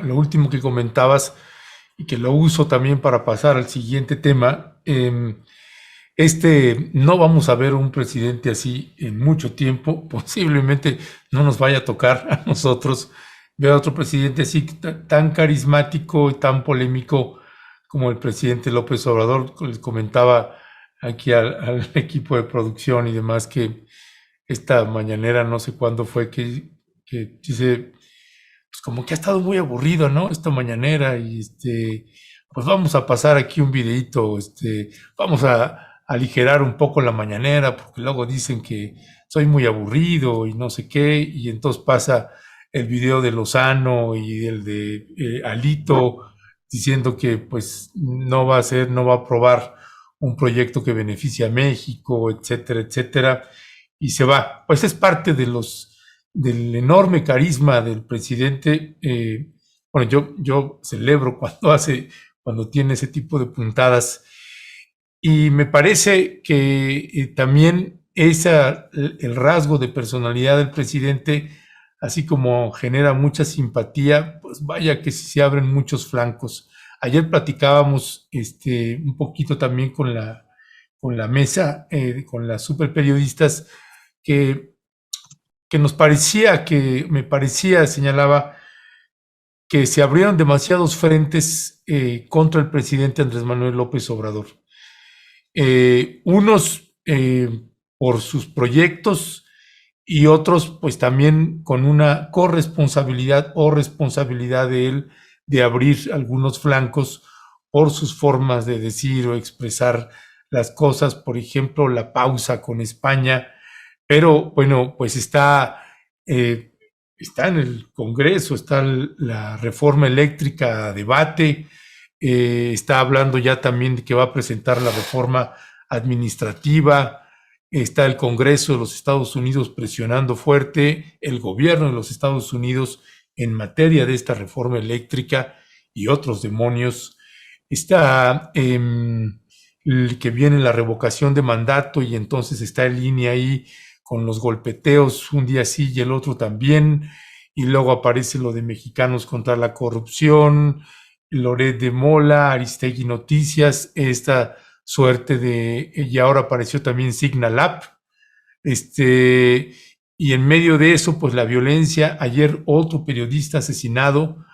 lo último que comentabas y que lo uso también para pasar al siguiente tema, no vamos a ver un presidente así en mucho tiempo, posiblemente no nos vaya a tocar a nosotros ver a otro presidente así tan carismático y tan polémico como el presidente López Obrador. Les comentaba aquí al equipo de producción y demás que esta mañanera, no sé cuándo fue, que dice, pues como que ha estado muy aburrido, ¿no? Esta mañanera y pues vamos a pasar aquí un videito, vamos a aligerar un poco la mañanera porque luego dicen que soy muy aburrido y no sé qué, y entonces pasa el video de Lozano y el de Alito diciendo que pues no va a aprobar un proyecto que beneficie a México, etcétera, etcétera, y se va. Pues es parte del enorme carisma del presidente. Bueno, yo celebro cuando tiene ese tipo de puntadas, y me parece que también el rasgo de personalidad del presidente, así como genera mucha simpatía, pues vaya que se abren muchos flancos. Ayer platicábamos un poquito también con la mesa, con las superperiodistas, que me parecía, señalaba, que se abrieron demasiados frentes contra el presidente Andrés Manuel López Obrador. Unos por sus proyectos y otros pues también con una corresponsabilidad o responsabilidad de él de abrir algunos flancos por sus formas de decir o expresar las cosas, por ejemplo, la pausa con España, pero bueno, pues está en el Congreso, está la reforma eléctrica a debate, está hablando ya también de que va a presentar la reforma administrativa. Está el Congreso de los Estados Unidos presionando fuerte, el gobierno de los Estados Unidos en materia de esta reforma eléctrica y otros demonios. Está que viene la revocación de mandato y entonces está en línea ahí con los golpeteos, un día sí y el otro también, y luego aparece lo de Mexicanos contra la Corrupción, Loret de Mola, Aristegui Noticias, esta suerte de, y ahora apareció también Signal App, y en medio de eso, pues la violencia, ayer otro periodista asesinado,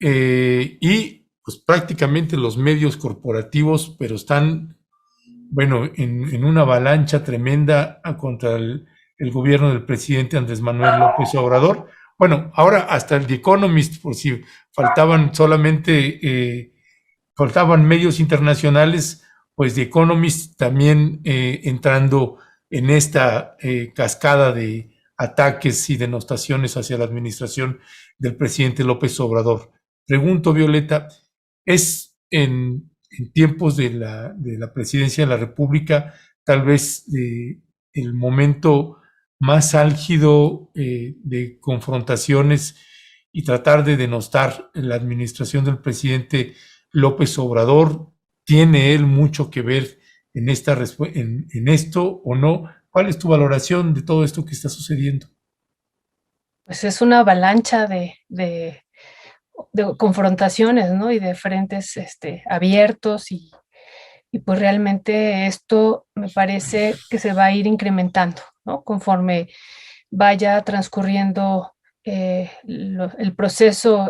y pues prácticamente los medios corporativos, pero están, bueno, en una avalancha tremenda contra el gobierno del presidente Andrés Manuel López Obrador. Bueno, ahora hasta el The Economist, por si faltaban solamente, faltaban medios internacionales, pues The Economist también entrando en esta cascada de ataques y denostaciones hacia la administración del presidente López Obrador. Pregunto, Violeta, ¿es en tiempos de la presidencia de la República tal vez el momento más álgido de confrontaciones y tratar de denostar la administración del presidente López Obrador? ¿Tiene él mucho que ver en esto o no? ¿Cuál es tu valoración de todo esto que está sucediendo? Pues es una avalancha de confrontaciones, ¿no? Y de frentes abiertos y pues realmente esto me parece que se va a ir incrementando, ¿no? Conforme vaya transcurriendo el proceso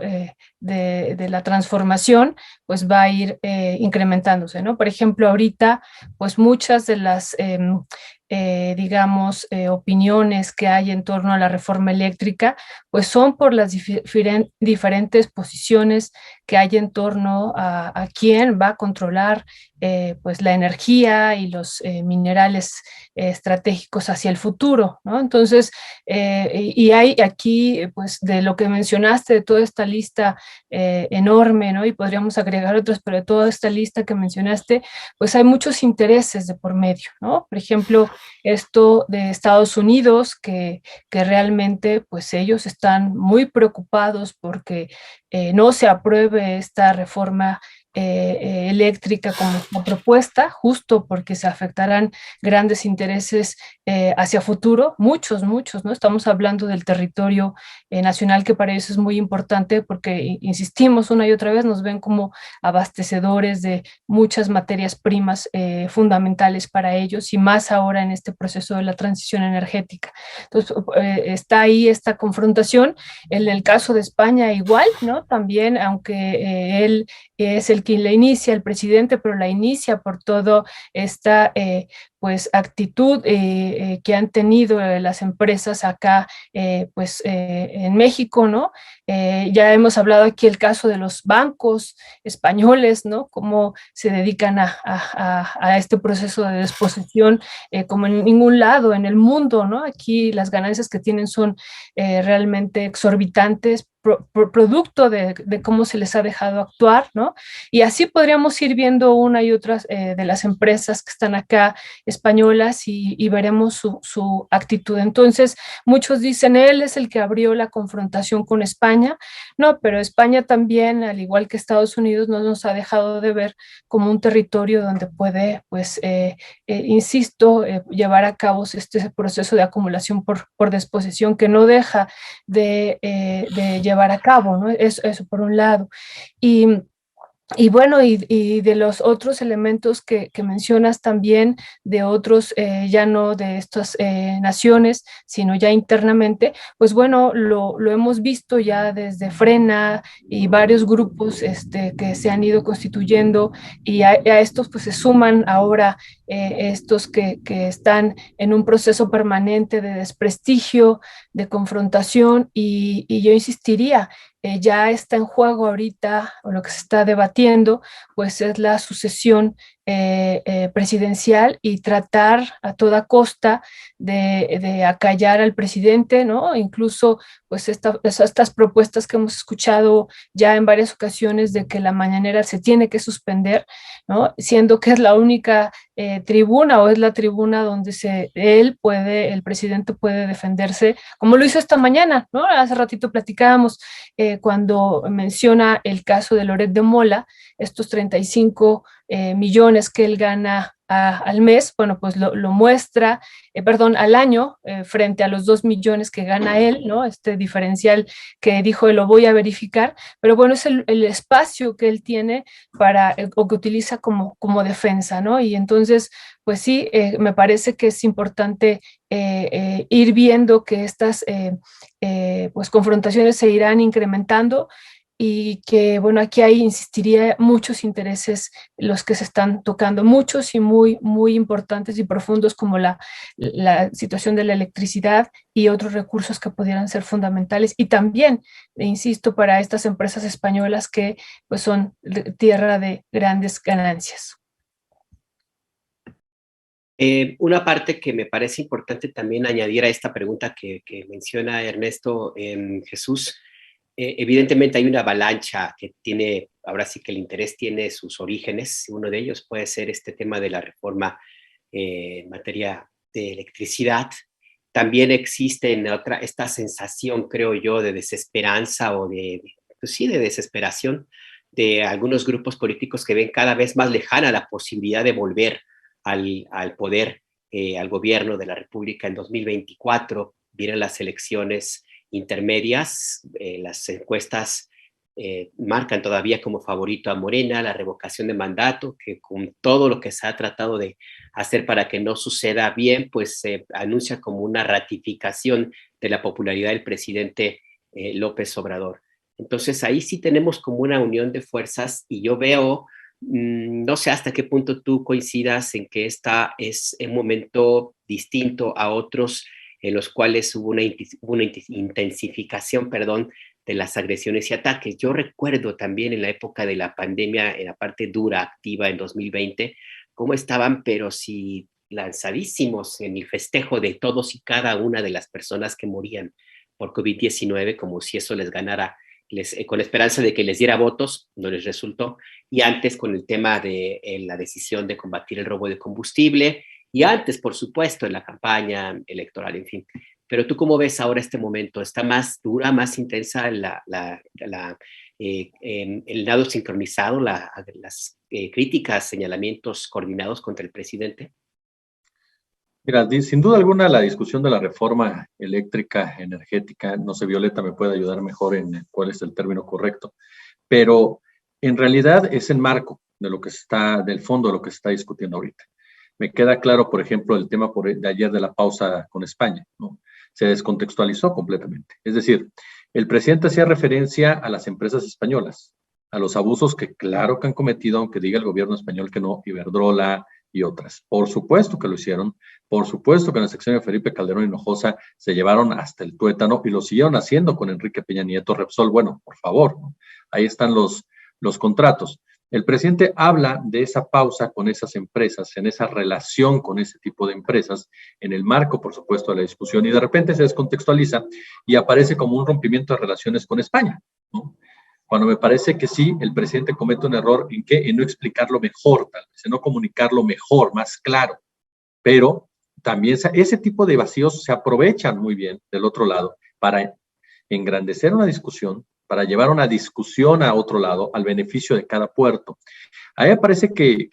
de la transformación, pues va a ir incrementándose, ¿no? Por ejemplo, ahorita, pues muchas de las, digamos, opiniones que hay en torno a la reforma eléctrica, pues son por las diferentes posiciones que hay en torno a quién va a controlar pues la energía y los minerales estratégicos hacia el futuro, ¿no? Entonces, y hay aquí, pues, de lo que mencionaste, de toda esta lista enorme, ¿no? Y podríamos agregar otras, pero de toda esta lista que mencionaste, pues hay muchos intereses de por medio, ¿no? Por ejemplo, esto de Estados Unidos, que realmente, pues ellos están muy preocupados porque no se apruebe esta reforma eléctrica como una propuesta, justo porque se afectarán grandes intereses hacia futuro, muchos, ¿no? Estamos hablando del territorio nacional, que para ellos es muy importante porque, insistimos una y otra vez, nos ven como abastecedores de muchas materias primas fundamentales para ellos, y más ahora en este proceso de la transición energética. Entonces, está ahí esta confrontación. En el caso de España igual, ¿no? También, aunque él es el quien la inicia, el presidente, pero la inicia por toda esta pues actitud que han tenido las empresas acá pues en México, ¿no? Ya hemos hablado aquí el caso de los bancos españoles, ¿no? Cómo se dedican a este proceso de desposesión como en ningún lado en el mundo, ¿no? Aquí las ganancias que tienen son realmente exorbitantes, producto de cómo se les ha dejado actuar, ¿no? Y así podríamos ir viendo una y otra de las empresas que están acá españolas y veremos su actitud. Entonces, muchos dicen, él es el que abrió la confrontación con España. No, pero España también, al igual que Estados Unidos, no nos ha dejado de ver como un territorio donde puede, pues, insisto, llevar a cabo este proceso de acumulación por desposesión que no deja de llevar a cabo, ¿no? Eso por un lado. Y bueno, y de los otros elementos que mencionas también, de otros, ya no de estas naciones, sino ya internamente, pues bueno, lo hemos visto ya desde Frena y varios grupos que se han ido constituyendo, y a estos pues se suman ahora estos que están en un proceso permanente de desprestigio, de confrontación, y yo insistiría, ya está en juego ahorita, o lo que se está debatiendo, pues es la sucesión presidencial y tratar a toda costa de acallar al presidente, ¿no? Incluso pues estas propuestas que hemos escuchado ya en varias ocasiones de que la mañanera se tiene que suspender, ¿no? Siendo que es la única tribuna o es la tribuna donde el presidente puede defenderse, como lo hizo esta mañana, ¿no? Hace ratito platicábamos cuando menciona el caso de Loret de Mola, estos 35 millones que él gana al mes, bueno, pues lo muestra, al año, frente a los 2 millones que gana él, ¿no? Este diferencial que dijo, lo voy a verificar, pero bueno, es el espacio que él tiene o que utiliza como defensa, ¿no? Y entonces, pues sí, me parece que es importante ir viendo que estas pues confrontaciones se irán incrementando y que, bueno, aquí insistiría muchos intereses los que se están tocando, muchos y muy, muy importantes y profundos, como la situación de la electricidad y otros recursos que pudieran ser fundamentales. Y también, insisto, para estas empresas españolas que pues son tierra de grandes ganancias. Una parte que me parece importante también añadir a esta pregunta que menciona Ernesto, Jesús, evidentemente hay una avalancha que tiene, ahora sí que el interés tiene sus orígenes. Uno de ellos puede ser este tema de la reforma en materia de electricidad. También existe esta sensación, creo yo, de desesperanza o pues sí, de desesperación de algunos grupos políticos que ven cada vez más lejana la posibilidad de volver al poder, al gobierno de la República en 2024. Vienen las elecciones intermedias, las encuestas marcan todavía como favorito a Morena, la revocación de mandato, que con todo lo que se ha tratado de hacer para que no suceda bien, pues se anuncia como una ratificación de la popularidad del presidente López Obrador. Entonces ahí sí tenemos como una unión de fuerzas y yo veo, no sé hasta qué punto tú coincidas en que esta es un momento distinto a otros en los cuales hubo una intensificación, de las agresiones y ataques. Yo recuerdo también en la época de la pandemia, en la parte dura, activa en 2020, cómo estaban, pero sí lanzadísimos en el festejo de todos y cada una de las personas que morían por COVID-19, como si eso les ganara, con la esperanza de que les diera votos, no les resultó, y antes con el tema de la decisión de combatir el robo de combustible, y antes, por supuesto, en la campaña electoral, en fin. Pero tú, ¿cómo ves ahora este momento? ¿Está más dura, más intensa el lado sincronizado, las críticas, señalamientos coordinados contra el presidente? Mira, sin duda alguna la discusión de la reforma eléctrica, energética, no sé, Violeta me puede ayudar mejor en cuál es el término correcto, pero en realidad es el marco de lo que del fondo de lo que se está discutiendo ahorita. Me queda claro, por ejemplo, el tema de ayer de la pausa con España, ¿no? Se descontextualizó completamente. Es decir, el presidente hacía referencia a las empresas españolas, a los abusos que claro que han cometido, aunque diga el gobierno español que no, Iberdrola y otras. Por supuesto que lo hicieron, por supuesto que en la sección de Felipe Calderón Hinojosa se llevaron hasta el tuétano y lo siguieron haciendo con Enrique Peña Nieto, Repsol. Bueno, por favor, ¿no? Ahí están los contratos. El presidente habla de esa pausa con esas empresas, en esa relación con ese tipo de empresas, en el marco, por supuesto, de la discusión, y de repente se descontextualiza y aparece como un rompimiento de relaciones con España, ¿no? Cuando me parece que sí, el presidente comete un error en no explicarlo mejor, tal vez, en no comunicarlo mejor, más claro, pero también ese tipo de vacíos se aprovechan muy bien del otro lado para engrandecer una discusión, para llevar una discusión a otro lado, al beneficio de cada puerto. A mí me parece que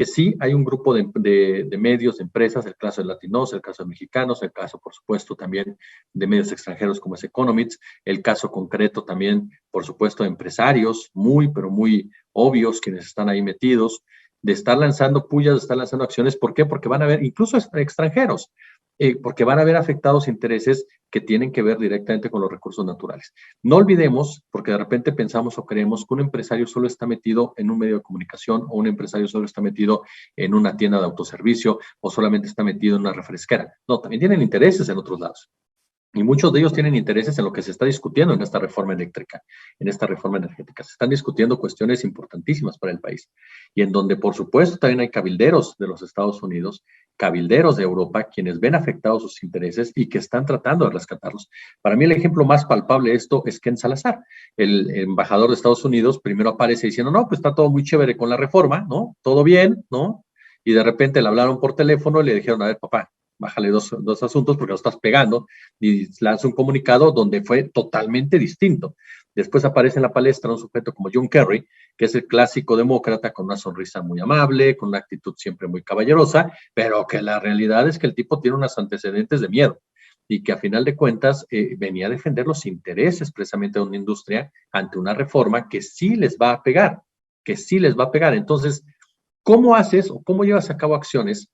sí hay un grupo de medios, de empresas, el caso de Latinos, el caso de Mexicanos, el caso, por supuesto, también de medios extranjeros como es Economics, el caso concreto también, por supuesto, de empresarios muy, pero muy obvios, quienes están ahí metidos, de estar lanzando pullas, de estar lanzando acciones. ¿Por qué? Porque van a haber, incluso extranjeros, porque van a haber afectados intereses que tienen que ver directamente con los recursos naturales. No olvidemos, porque de repente pensamos o creemos que un empresario solo está metido en un medio de comunicación o un empresario solo está metido en una tienda de autoservicio o solamente está metido en una refresquera. No, también tienen intereses en otros lados. Y muchos de ellos tienen intereses en lo que se está discutiendo en esta reforma eléctrica, en esta reforma energética. Se están discutiendo cuestiones importantísimas para el país. Y en donde, por supuesto, también hay cabilderos de los Estados Unidos, cabilderos de Europa, quienes ven afectados sus intereses y que están tratando de rescatarlos. Para mí el ejemplo más palpable de esto es Ken Salazar, el embajador de Estados Unidos. Primero aparece diciendo, no, pues está todo muy chévere con la reforma, ¿no? Todo bien, ¿no? Y de repente le hablaron por teléfono y le dijeron, a ver, papá, bájale dos asuntos porque lo estás pegando, y lanza un comunicado donde fue totalmente distinto. Después aparece en la palestra un sujeto como John Kerry, que es el clásico demócrata con una sonrisa muy amable, con una actitud siempre muy caballerosa, pero que la realidad es que el tipo tiene unos antecedentes de miedo y que a final de cuentas venía a defender los intereses precisamente de una industria ante una reforma que sí les va a pegar, que sí les va a pegar. Entonces, ¿cómo haces o cómo llevas a cabo acciones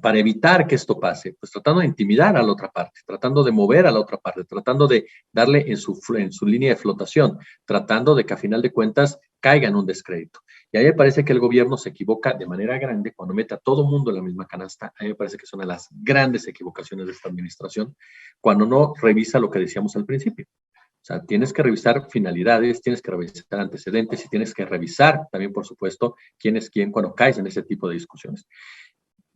para evitar que esto pase? Pues tratando de intimidar a la otra parte, tratando de mover a la otra parte, tratando de darle en su línea de flotación, tratando de que a final de cuentas caiga en un descrédito. Y a mí me parece que el gobierno se equivoca de manera grande cuando mete a todo mundo en la misma canasta. A mí me parece que es una de las grandes equivocaciones de esta administración, cuando no revisa lo que decíamos al principio. O sea, tienes que revisar finalidades, tienes que revisar antecedentes y tienes que revisar también, por supuesto, quién es quién cuando caes en ese tipo de discusiones.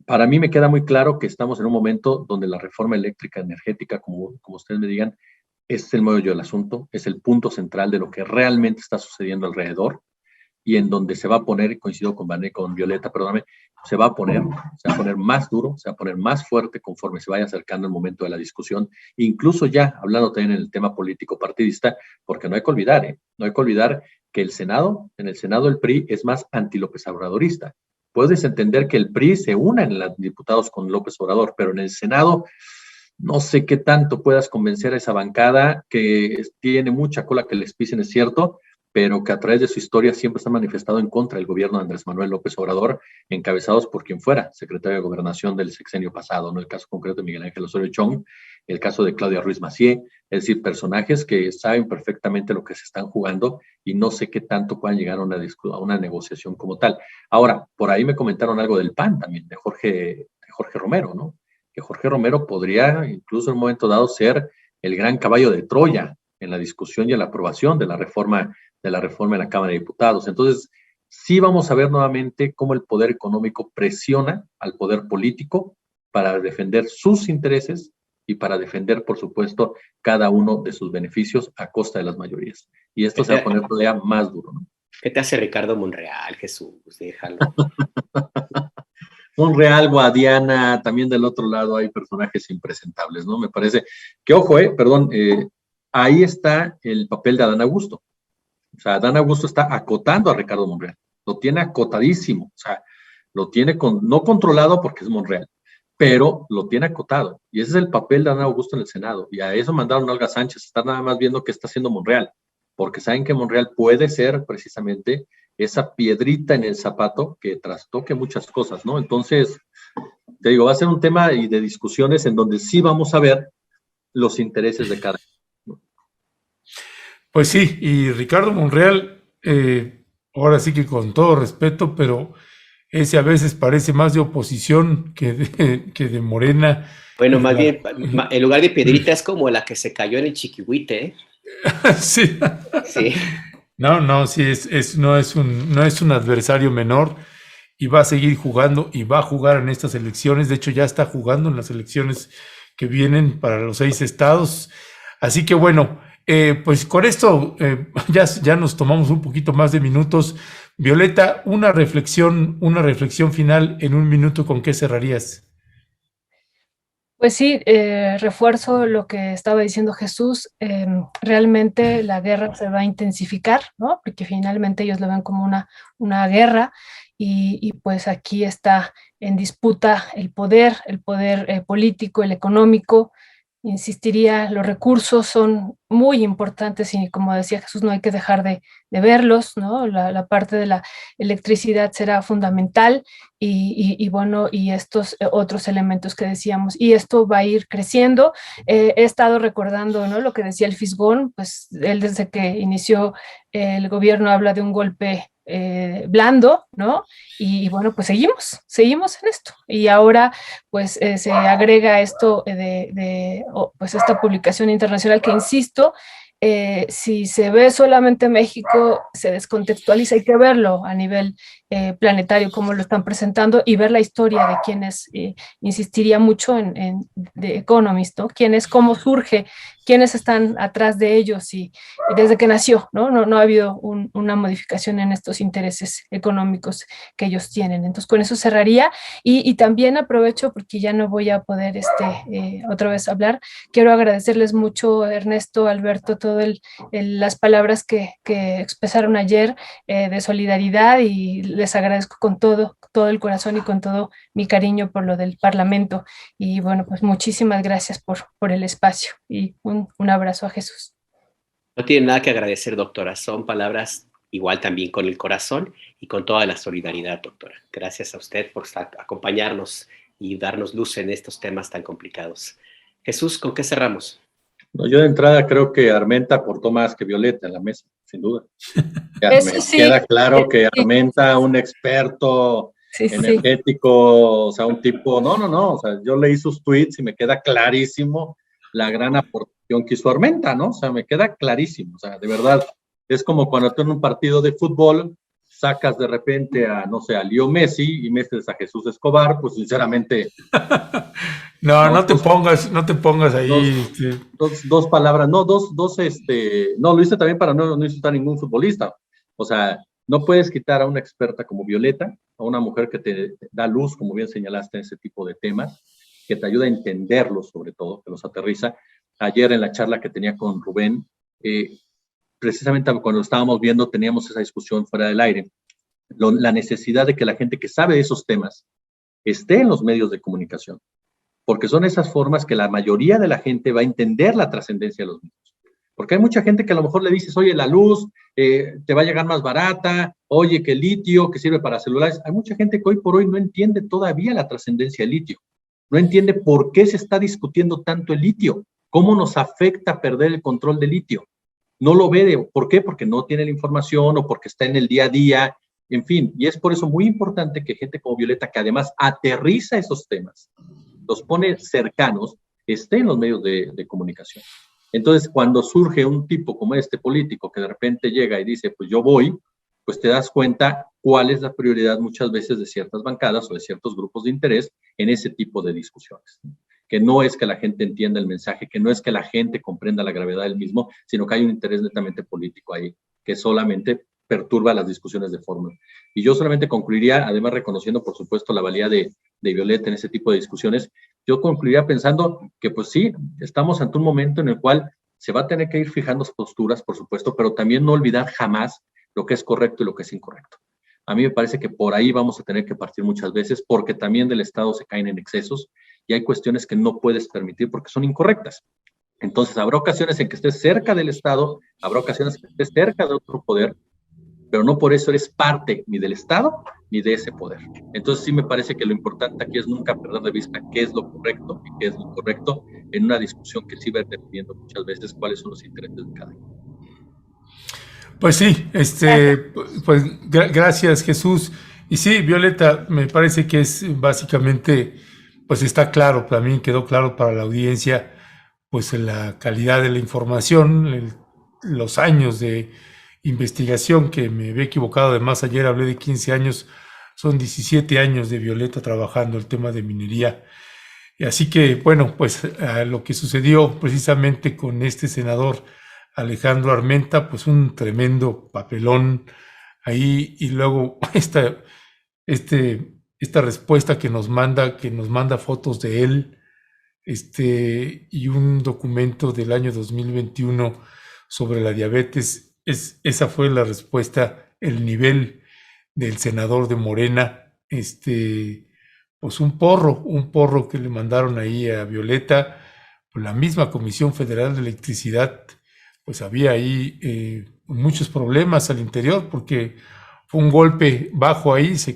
Para mí me queda muy claro que estamos en un momento donde la reforma eléctrica energética, como ustedes me digan, es el meollo del asunto, es el punto central de lo que realmente está sucediendo alrededor y en donde se va a poner, coincido con Violeta, perdóname, se va a poner más duro, se va a poner más fuerte conforme se vaya acercando el momento de la discusión, incluso ya hablando también en el tema político partidista, porque no hay que olvidar que en el Senado el PRI es más anti-López Obradorista. Puedes entender que el PRI se una en los diputados con López Obrador, pero en el Senado no sé qué tanto puedas convencer a esa bancada que tiene mucha cola que les pisen, es cierto, pero que a través de su historia siempre se han manifestado en contra del gobierno de Andrés Manuel López Obrador, encabezados por quien fuera secretario de Gobernación del sexenio pasado, ¿no? El caso concreto de Miguel Ángel Osorio Chong, el caso de Claudia Ruiz Massieu, es decir, personajes que saben perfectamente lo que se están jugando y no sé qué tanto puedan llegar a una negociación como tal. Ahora, por ahí me comentaron algo del PAN también, de Jorge Romero, ¿no? Que Jorge Romero podría incluso en un momento dado ser el gran caballo de Troya en la discusión y en la aprobación de la reforma en la Cámara de Diputados. Entonces, sí vamos a ver nuevamente cómo el poder económico presiona al poder político para defender sus intereses y para defender, por supuesto, cada uno de sus beneficios a costa de las mayorías. Y esto se va a poner todavía más duro, ¿no? ¿Qué te hace Ricardo Monreal, Jesús? Déjalo. Monreal, Guadiana, también del otro lado hay personajes impresentables, ¿no? Me parece que, ojo, ahí está el papel de Adán Augusto. O sea, Adán Augusto está acotando a Ricardo Monreal, lo tiene acotadísimo, o sea, lo tiene no controlado porque es Monreal, pero lo tiene acotado, y ese es el papel de Adán Augusto en el Senado, y a eso mandaron a Olga Sánchez, está nada más viendo qué está haciendo Monreal, porque saben que Monreal puede ser precisamente esa piedrita en el zapato que trastoque muchas cosas, ¿no? Entonces, te digo, va a ser un tema y de discusiones en donde sí vamos a ver los intereses de cada uno. Pues sí, y Ricardo Monreal, ahora sí que con todo respeto, pero ese a veces parece más de oposición que de Morena. Bueno, más bien, en lugar de piedrita es como la que se cayó en el Chiquihuite, ¿eh? Sí. Sí. No, sí, no es un adversario menor y va a seguir jugando y va a jugar en estas elecciones. De hecho, ya está jugando en las elecciones que vienen para los 6 estados. Así que bueno, pues con esto ya nos tomamos un poquito más de minutos. Violeta, una reflexión final en un minuto, ¿con qué cerrarías? Pues sí, refuerzo lo que estaba diciendo Jesús. Realmente la guerra se va a intensificar, ¿no? Porque finalmente ellos lo ven como una guerra y pues aquí está en disputa el poder político, el económico. Insistiría, los recursos son muy importantes y como decía Jesús, no hay que dejar de verlos, ¿no? La parte de la electricidad será fundamental y bueno, y estos otros elementos que decíamos, y esto va a ir creciendo. He estado recordando, ¿no? Lo que decía el Fisgón, pues él desde que inició el gobierno habla de un golpe blando, ¿no? Y bueno, pues seguimos en esto. Y ahora pues se agrega esto pues esta publicación internacional que, insisto, si se ve solamente México, se descontextualiza. Hay que verlo a nivel planetario, cómo lo están presentando, y ver la historia de quienes, insistiría mucho en The Economist, ¿no? Cómo surge, quiénes están atrás de ellos, y desde que nació, ¿no? No ha habido una modificación en estos intereses económicos que ellos tienen. Entonces, con eso cerraría, y también aprovecho, porque ya no voy a poder otra vez hablar. Quiero agradecerles mucho, Ernesto, Alberto, todas las palabras que expresaron ayer de solidaridad, y les agradezco con todo el corazón y con todo mi cariño por lo del Parlamento. Y bueno, pues muchísimas gracias por el espacio, y un abrazo a Jesús. No tiene nada que agradecer, doctora. Son palabras igual también con el corazón y con toda la solidaridad, doctora. Gracias a usted por acompañarnos y darnos luz en estos temas tan complicados. Jesús, ¿con qué cerramos? No, yo de entrada creo que Armenta aportó más que Violeta en la mesa, sin duda. Ya me queda claro que Armenta, un experto energético, o sea, un tipo, no, o sea, yo leí sus tweets y me queda clarísimo la gran aportación que hizo Armenta, ¿no? O sea, me queda clarísimo, o sea, de verdad, es como cuando tú en un partido de fútbol sacas de repente a, no sé, a Leo Messi y metes a Jesús Escobar, pues sinceramente... No te pongas ahí. Dos palabras, no, no, lo hice también para no insultar a ningún futbolista. O sea, no puedes quitar a una experta como Violeta, a una mujer que te da luz, como bien señalaste, en ese tipo de temas, que te ayuda a entenderlos, sobre todo, que los aterriza. Ayer en la charla que tenía con Rubén, precisamente cuando lo estábamos viendo, teníamos esa discusión fuera del aire, la necesidad de que la gente que sabe de esos temas esté en los medios de comunicación, porque son esas formas que la mayoría de la gente va a entender la trascendencia de los mismos. Porque hay mucha gente que a lo mejor le dices, oye, la luz te va a llegar más barata, oye, que el litio, que sirve para celulares. Hay mucha gente que hoy por hoy no entiende todavía la trascendencia del litio. No entiende por qué se está discutiendo tanto el litio, cómo nos afecta perder el control del litio. No lo ve, ¿por qué? Porque no tiene la información o porque está en el día a día, en fin. Y es por eso muy importante que gente como Violeta, que además aterriza esos temas, los pone cercanos, esté en los medios de comunicación. Entonces, cuando surge un tipo como este político que de repente llega y dice, pues yo voy, pues te das cuenta cuál es la prioridad muchas veces de ciertas bancadas o de ciertos grupos de interés en ese tipo de discusiones. Que no es que la gente entienda el mensaje, que no es que la gente comprenda la gravedad del mismo, sino que hay un interés netamente político ahí, que solamente perturba las discusiones de forma. Y yo solamente concluiría, además reconociendo, por supuesto, la valía de Violeta en ese tipo de discusiones, yo concluiría pensando que, pues sí, estamos ante un momento en el cual se va a tener que ir fijando posturas, por supuesto, pero también no olvidar jamás lo que es correcto y lo que es incorrecto. A mí me parece que por ahí vamos a tener que partir muchas veces, porque también del Estado se caen en excesos y hay cuestiones que no puedes permitir porque son incorrectas. Entonces, habrá ocasiones en que estés cerca del Estado, habrá ocasiones en que estés cerca de otro poder, pero no por eso eres parte ni del Estado ni de ese poder. Entonces sí me parece que lo importante aquí es nunca perder de vista qué es lo correcto y qué es lo incorrecto en una discusión que sí va definiendo muchas veces cuáles son los intereses de cada uno. Pues sí, pues gracias, Jesús. Y sí, Violeta, me parece que es básicamente, pues está claro, para mí quedó claro para la audiencia, pues la calidad de la información, los años de investigación, que me había equivocado. Además, ayer hablé de 15 años, son 17 años de Violeta trabajando el tema de minería. Y así que, bueno, pues lo que sucedió precisamente con este senador Alejandro Armenta, pues un tremendo papelón ahí, y luego esta respuesta que nos manda fotos de él, y un documento del año 2021 sobre la diabetes. Esa fue la respuesta, el nivel del senador de Morena, pues un porro que le mandaron ahí a Violeta. Por la misma Comisión Federal de Electricidad, pues había ahí muchos problemas al interior, porque fue un golpe bajo ahí, se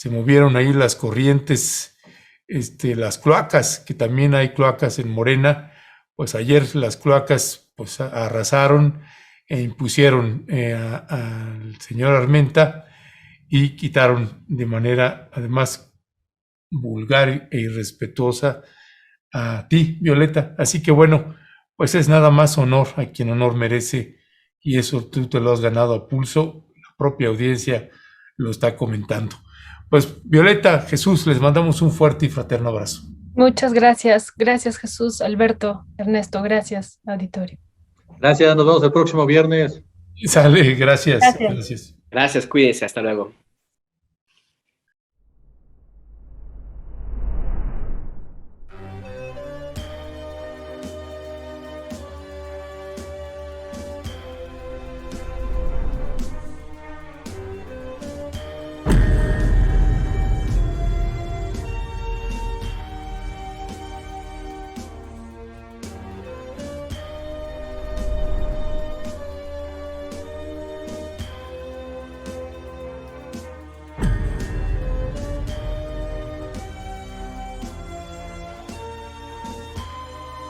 movieron ahí las corrientes, las cloacas, que también hay cloacas en Morena. Pues ayer las cloacas pues arrasaron, impusieron al señor Armenta y quitaron de manera además vulgar e irrespetuosa a ti, Violeta. Así que bueno, pues es nada más honor a quien honor merece, y eso tú te lo has ganado a pulso, la propia audiencia lo está comentando. Pues Violeta, Jesús, les mandamos un fuerte y fraterno abrazo. Muchas gracias. Gracias, Jesús, Alberto, Ernesto. Gracias, auditorio. Gracias, nos vemos el próximo viernes. Sale, gracias. Gracias. Gracias. Gracias, cuídense, hasta luego.